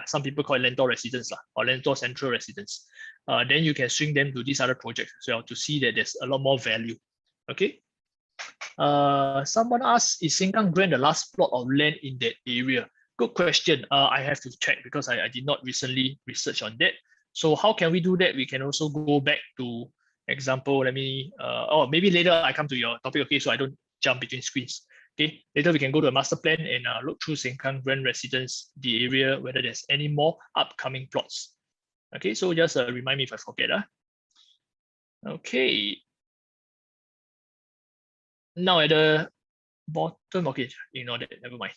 some people call it Lentor Residence or Lentor Central Residence. Then you can swing them to these other projects as well to see that there's a lot more value. Okay. Someone asked, is Senkan Grand the last plot of land in that area? Good question. I have to check because I did not recently research on that. So how can we do that? We can also go back to example. Let me, maybe later I come to your topic, okay, so I don't jump between screens. Okay, later we can go to a master plan and look through Senkan Grand Residence, the area, whether there's any more upcoming plots. Okay, so just remind me if I forget. Okay. Now at the bottom, okay, ignore that, never mind.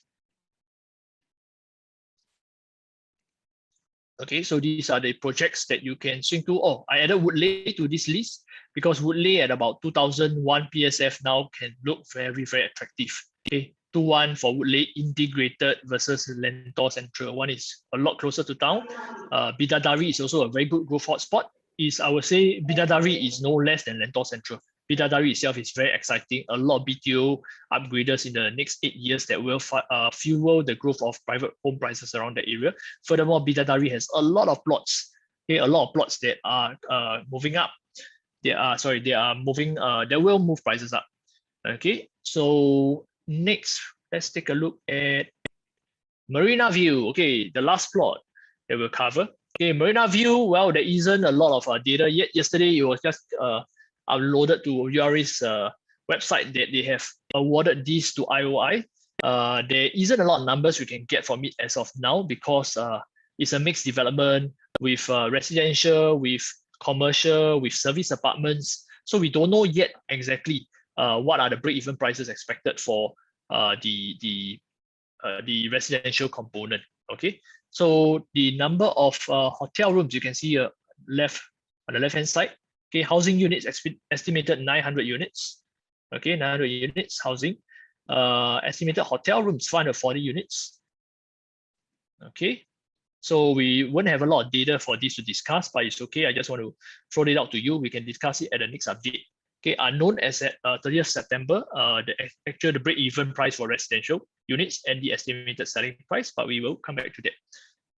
Okay, so these are the projects that you can swing to. Oh, I added Woodley to this list because Woodley at about 2001 PSF now can look very, very attractive. Okay, 2-1 for Woodley integrated versus Lentor Central. One is a lot closer to town. Bidadari is also a very good growth hotspot. I would say Bidadari is no less than Lentor Central. Bidadari itself is very exciting. A lot of BTO upgraders in the next 8 years that will fuel the growth of private home prices around the area. Furthermore, Bidadari has a lot of plots Okay, a lot of plots that are moving up. They will move prices up. Okay, so next, let's take a look at Marina View. Okay, the last plot that we'll cover. Okay, Marina View, well, there isn't a lot of data yet. Yesterday, it was just uploaded to URA's website that they have awarded this to IOI. There isn't a lot of numbers we can get from it as of now because it's a mixed development with residential, with commercial, with service apartments. So we don't know yet exactly what are the break-even prices expected for the residential component. Okay, so the number of hotel rooms you can see on the left hand side. Okay, housing units estimated 900 units. Okay, 900 units housing. Estimated hotel rooms 540 units. Okay, so we won't have a lot of data for this to discuss, but it's okay. I just want to throw it out to you. We can discuss it at the next update. Okay, unknown as at 30th September, the break-even price for residential units and the estimated selling price, but we will come back to that.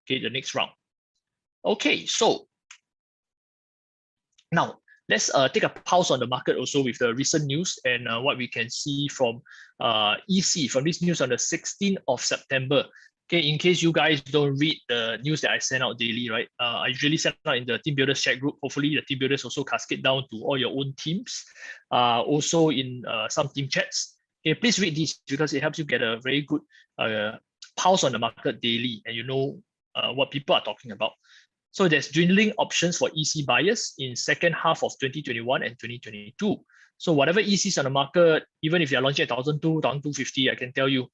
Okay, the next round. Okay, so now let's take a pause on the market also with the recent news and what we can see from EC, from this news on the 16th of September. Okay, in case you guys don't read the news that I send out daily, right? I usually send out in the Team Builders chat group. Hopefully the Team Builders also cascade down to all your own teams. Also in some team chats. Okay, please read this because it helps you get a very good pulse on the market daily and you know what people are talking about. So there's dwindling options for EC buyers in second half of 2021 and 2022. So whatever ECs on the market, even if you're launching at 1,200, 1,250, I can tell you,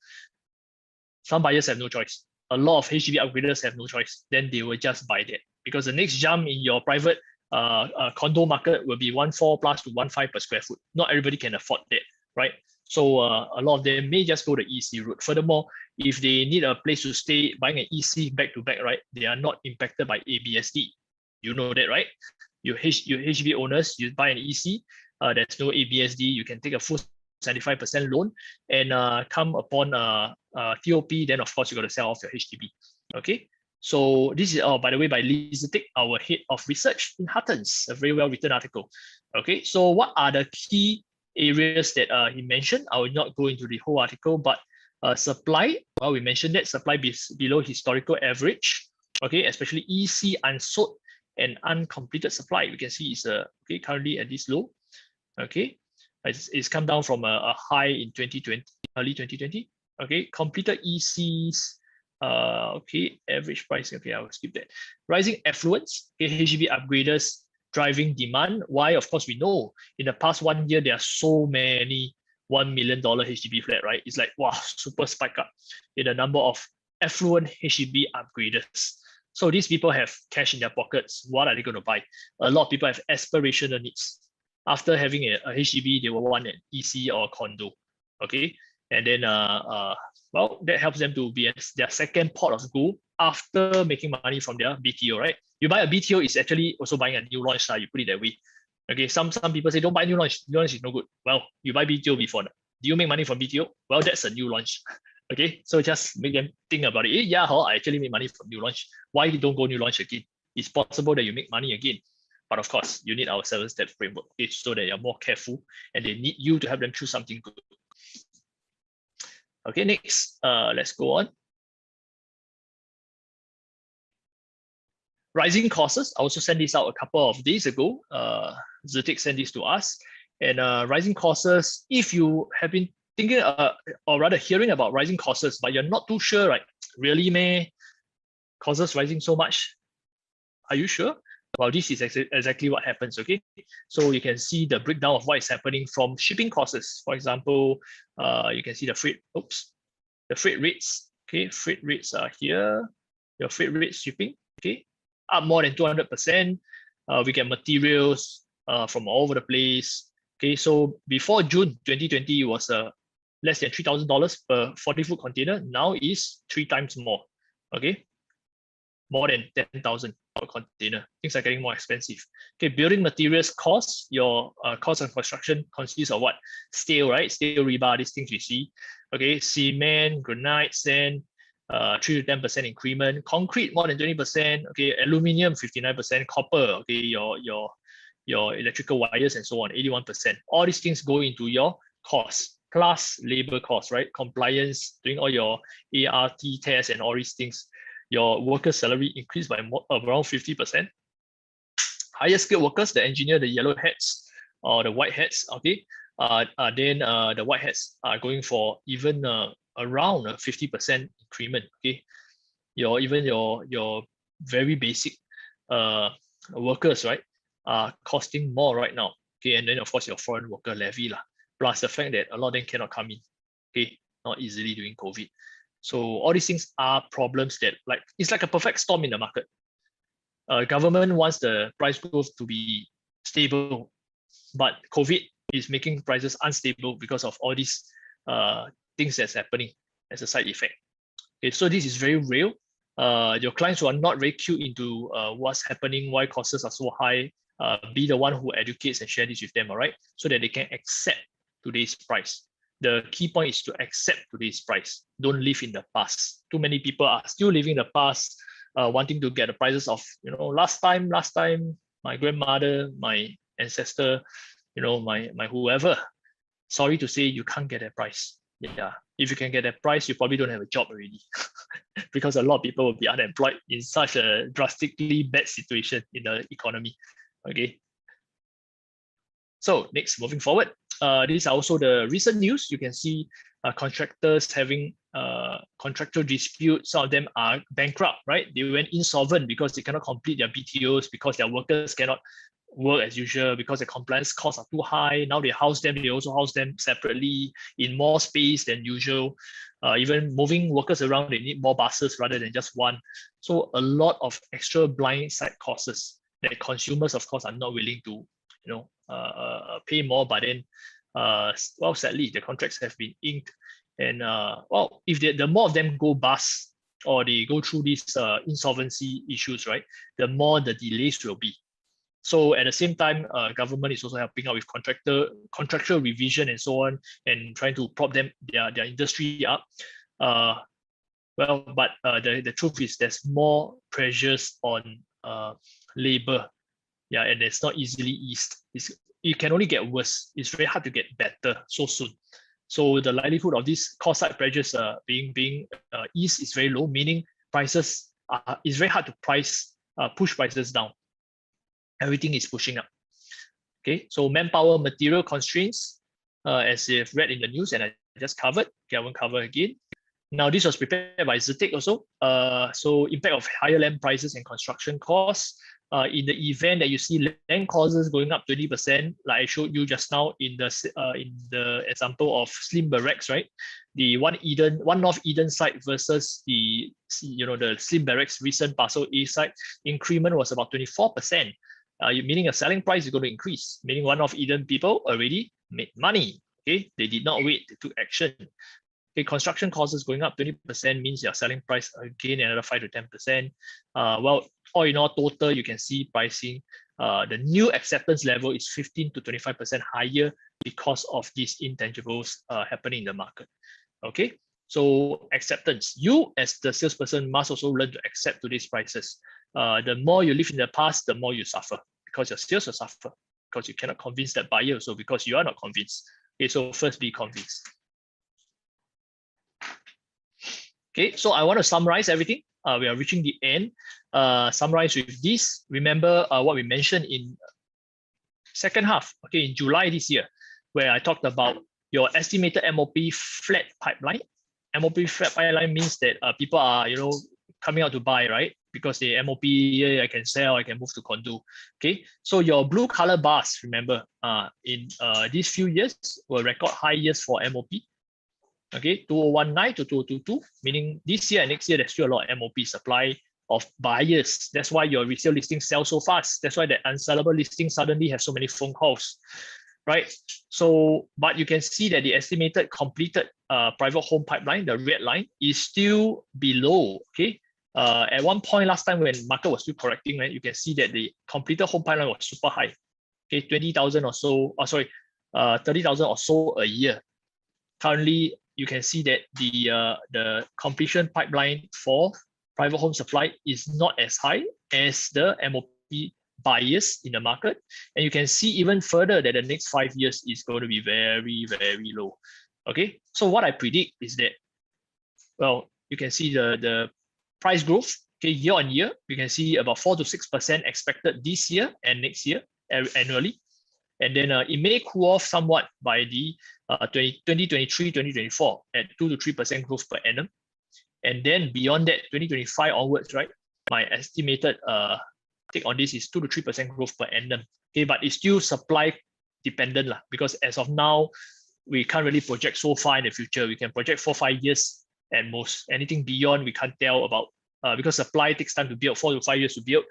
some buyers have no choice. A lot of HDB upgraders have no choice. Then they will just buy that because the next jump in your private condo market will be 1.4 plus to 1.5 per square foot. Not everybody can afford that, right? So a lot of them may just go the EC route. Furthermore, if they need a place to stay, buying an EC back to back, right? They are not impacted by ABSD. You know that, right? Your HDB owners, you buy an EC, there's no ABSD. You can take a full 75% loan and come upon TOP, then of course you got to sell off your HDB. Okay, so this is by the way by Lisa Tick, our head of research in Huttons, a very well written article. Okay, so what are the key areas that he mentioned? I will not go into the whole article, but supply, well, we mentioned that supply below historical average. Okay, especially EC unsold and uncompleted supply. We can see it's okay currently at this low. Okay. It's come down from a high in 2020, early 2020. Okay, completed ECs. Okay, average price. Okay, I will skip that. Rising affluence. Okay, HDB upgraders driving demand. Why? Of course, we know in the past 1 year there are so many $1 million HDB flat, right? It's like wow, super spike up in the number of affluent HDB upgraders. So these people have cash in their pockets. What are they going to buy? A lot of people have aspirational needs. After having a HDB, they will want an EC or a condo, okay? And then, well, that helps them to be their second pot of gold after making money from their BTO, right? You buy a BTO, it's actually also buying a new launch, you put it that way. Okay, some people say, don't buy new launch is no good. Well, you buy BTO before that. Do you make money from BTO? Well, that's a new launch. Okay, so just make them think about it. Yeah, I actually make money from new launch. Why don't go new launch again? It's possible that you make money again. But of course, you need our 7-step framework so that you're more careful and they need you to help them choose something good. Okay, next, let's go on. Rising costs. I also sent this out a couple of days ago. Zetik sent this to us. And rising costs, if you have been thinking or rather hearing about rising costs, but you're not too sure, right? Really, meh? Costs rising so much? Are you sure? Well, this is exactly what happens, okay? So you can see the breakdown of what is happening from shipping costs. For example, you can see the freight rates, okay? Freight rates are here, your freight rates shipping, okay? Up more than 200%. We get materials from all over the place, okay? So before June 2020, it was less than $3,000 per 40-foot container. Now is 3 times more, okay? More than 10,000 per container. Things are getting more expensive. Okay, building materials costs, your cost of construction consists of what? Steel, right? Steel, rebar, these things we see. Okay, cement, granite, sand, 3 to 10% increment. Concrete more than 20%. Okay, aluminium 59%. Copper. Okay, your electrical wires and so on 81%. All these things go into your cost plus labor cost, right? Compliance, doing all your ART tests and all these things. Your worker salary increased by around 50%. Higher skilled workers, the engineer, the yellow hats or the white hats, okay, then the white hats are going for even around a 50% increment, okay. Even your very basic workers, right, are costing more right now, okay. And then of course your foreign worker levy lah, plus the fact that a lot of them cannot come in, okay, not easily during COVID. So all these things are problems that it's like a perfect storm in the market. Government wants the price growth to be stable, but COVID is making prices unstable because of all these things that's happening as a side effect. Okay, so this is very real. Your clients who are not very cute into what's happening, why costs are so high, be the one who educates and share this with them, all right, so that they can accept today's price. The key point is to accept today's price. Don't live in the past. Too many people are still living in the past, wanting to get the prices of, last time, my grandmother, my ancestor, my whoever. Sorry to say, you can't get that price. Yeah, if you can get that price, you probably don't have a job already, because a lot of people will be unemployed in such a drastically bad situation in the economy. Okay. So next, moving forward, these are also the recent news. You can see contractors having contractual disputes. Some of them are bankrupt, right? They went insolvent because they cannot complete their BTOs, because their workers cannot work as usual, because the compliance costs are too high. Now they house them, they also house them separately in more space than usual. Even moving workers around, they need more buses rather than just one. So a lot of extra blind side costs that consumers, of course, are not willing to pay more, but then well, sadly, the contracts have been inked, and well, if the more of them go bust or they go through these insolvency issues, right, the more the delays will be. So at the same time, government is also helping out with contractual revision and so on, and trying to prop them their industry up. Well, but the truth is there's more pressures on labor. Yeah, and it's not easily eased. It can only get worse. It's very hard to get better so soon. So the likelihood of these cost side pressures being eased is very low, meaning prices it's very hard to push prices down. Everything is pushing up. Okay, so manpower, material constraints, as you've read in the news, and I just covered. Okay, I won't cover again. Now, this was prepared by Zetik also. So impact of higher land prices and construction costs. In the event that you see land costs going up 20%, like I showed you just now in the example of Slim Barracks, right? The one North Eden site versus the Slim Barracks recent Parcel A site, increment was about 24%. Meaning a selling price is going to increase. Meaning one North Eden people already made money. Okay, they did not wait, they took action. Okay, construction costs going up 20% means your selling price again another 5 to 10%. Well, all in all, total you can see pricing. The new acceptance level is 15 to 25% higher because of these intangibles happening in the market. Okay, so acceptance. You as the salesperson must also learn to accept today's prices. The more you live in the past, the more you suffer, because your sales will suffer, because you cannot convince that buyer also because you are not convinced. Okay, so first be convinced. Okay, so I want to summarize everything. We are reaching the end. Summarize with this. Remember what we mentioned in second half, okay, in July this year, where I talked about your estimated MOP flat pipeline. MOP flat pipeline means that people are, coming out to buy, right? Because the MOP, yeah, I can sell, I can move to condo. Okay, so your blue color bars, remember, in these few years will record high years for MOP. Okay, 2019 to 2022, meaning this year and next year, there's still a lot of MOP supply of buyers. That's why your resale listings sell so fast. That's why the unsellable listings suddenly have so many phone calls, right? So, but you can see that the estimated completed private home pipeline, the red line, is still below, okay? At one point last time when market was still correcting, right, you can see that the completed home pipeline was super high. Okay, 20,000 or so, 30,000 or so a year. Currently, you can see that the completion pipeline for private home supply is not as high as the MOP buyers in the market. And you can see even further that the next 5 years is going to be very, very low. Okay, so what I predict is that, well, you can see the price growth, okay, year on year, you can see about 4 to 6% expected this year and next year annually. And then it may cool off somewhat by the 2023, 2024 at 2 to 3% growth per annum. And then beyond that, 2025 onwards, right? My estimated take on this is 2 to 3% growth per annum. Okay, but it's still supply dependent lah, because as of now, we can't really project so far in the future. We can project 4 or 5 years at most. Anything beyond, we can't tell about, because supply takes time to build, 4 to 5 years to build.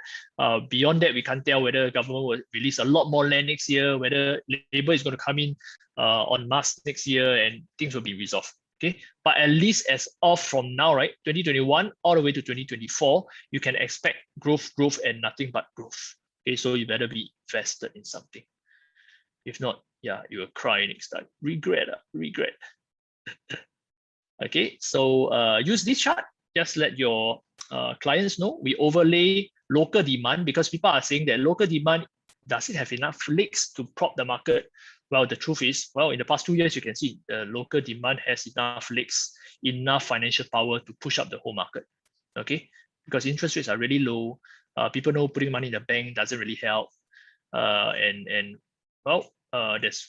Beyond that, we can't tell whether the government will release a lot more land next year, whether labor is going to come in en masse next year, and things will be resolved. Okay, but at least as of from now, right, 2021 all the way to 2024, you can expect growth, and nothing but growth. Okay, so you better be invested in something. If not, yeah, you will cry next time. Regret. Okay, so use this chart. Just let your clients know. We overlay local demand because people are saying that local demand, does it have enough legs to prop the market? Well, the truth is, well, in the past 2 years, you can see the local demand has enough legs, enough financial power to push up the whole market. Okay, because interest rates are really low. People know putting money in the bank doesn't really help. There's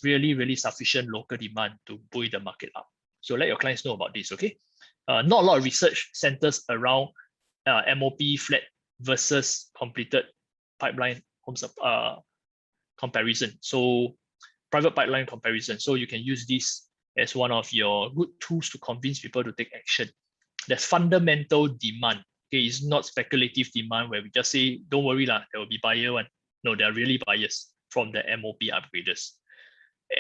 really sufficient local demand to buoy the market up. So let your clients know about this, okay? Not a lot of research centers around MOP flat versus completed pipeline homes comparison. So private pipeline comparison. So you can use this as one of your good tools to convince people to take action. There's fundamental demand. Okay, it's not speculative demand where we just say, don't worry lah, there will be buyer one. No, there are really buyers from the MOP upgraders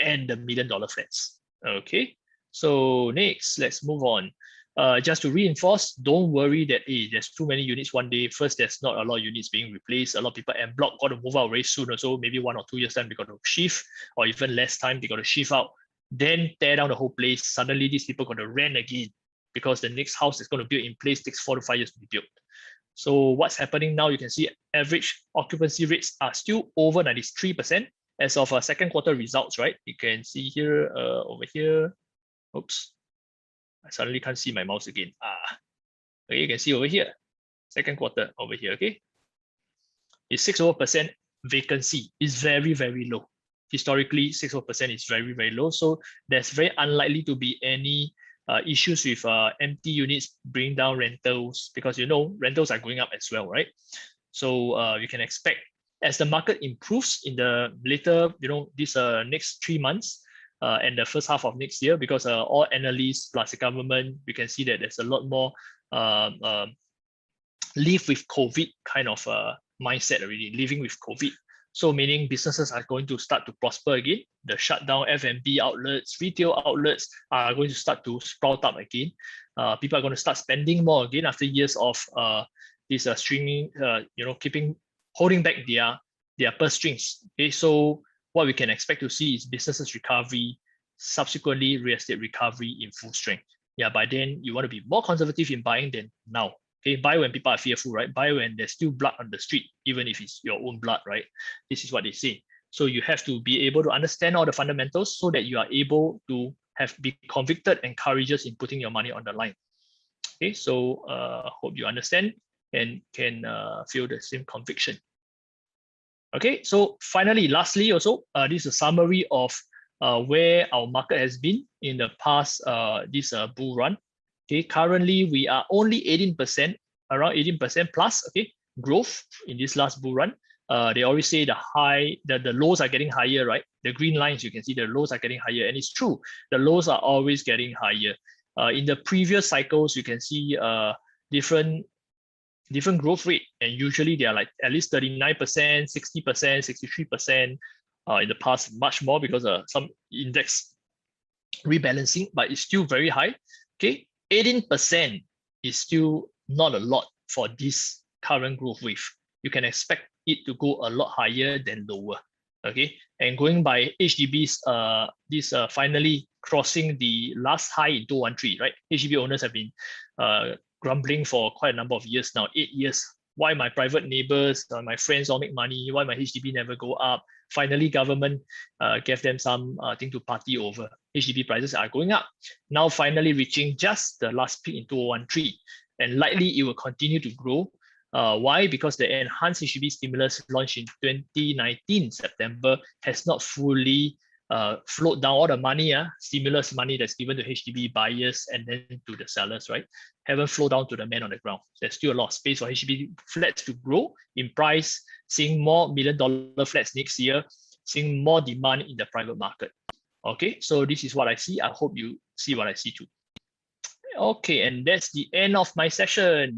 and the $1 million flats. Okay, so next, let's move on. Just to reinforce, don't worry that there's too many units one day. First, there's not a lot of units being replaced. A lot of people en bloc got to move out very soon or so, maybe 1 or 2 years time, they got to shift, or even less time, they got to shift out, then tear down the whole place. Suddenly, these people got to rent again because the next house is going to build in place takes 4 to 5 years to be built. So what's happening now, you can see average occupancy rates are still over 93% as of second quarter results, right? You can see here, over here, oops. I suddenly can't see my mouse again. Okay, you can see over here, second quarter over here, okay? It's 6% vacancy is very, very low. Historically, 6% is very, very low. So there's very unlikely to be any issues with empty units bringing down rentals, because rentals are going up as well, right? So you can expect as the market improves in the later, this next 3 months, and the first half of next year, because all analysts plus the government, we can see that there's a lot more live with COVID kind of mindset already, living with COVID. So meaning businesses are going to start to prosper again. The shutdown F&B outlets, retail outlets are going to start to sprout up again. People are going to start spending more again after years of this streaming, holding back their purse strings. Okay, so what we can expect to see is businesses recovery, subsequently real estate recovery in full strength. Yeah, by then you want to be more conservative in buying than now. Okay, buy when people are fearful, right? Buy when there's still blood on the street, even if it's your own blood, right? This is what they say. So you have to be able to understand all the fundamentals so that you are able to be convicted and courageous in putting your money on the line. Okay, so hope you understand and can feel the same conviction. Okay, so finally, lastly, also, this is a summary of where our market has been in the past this bull run. Okay, currently we are only 18%, around 18% plus, okay, growth in this last bull run. They always say the lows are getting higher, right? The green lines, you can see the lows are getting higher, and it's true. The lows are always getting higher. In the previous cycles, you can see different growth rate, and usually they are like at least 39%, 60%, 63%. In the past, much more because of some index rebalancing, but it's still very high. Okay, 18% is still not a lot for this current growth wave. You can expect it to go a lot higher than lower. Okay, and going by HDB's this finally crossing the last high in 2013, right? HDB owners have been grumbling for quite a number of years now, 8 years. Why my private neighbors, my friends all make money? Why my HDB never go up? Finally, government gave them some thing to party over. HDB prices are going up. Now finally reaching just the last peak in 2013. And likely it will continue to grow. Why? Because the enhanced HDB stimulus launched in 2019 September has not fully flowed down all the money, stimulus money that's given to HDB buyers and then to the sellers, right? Haven't flowed down to the man on the ground. There's still a lot of space for HDB flats to grow in price, seeing more $1 million flats next year, seeing more demand in the private market. Okay, so this is what I see. I hope you see what I see too. Okay, and that's the end of my session.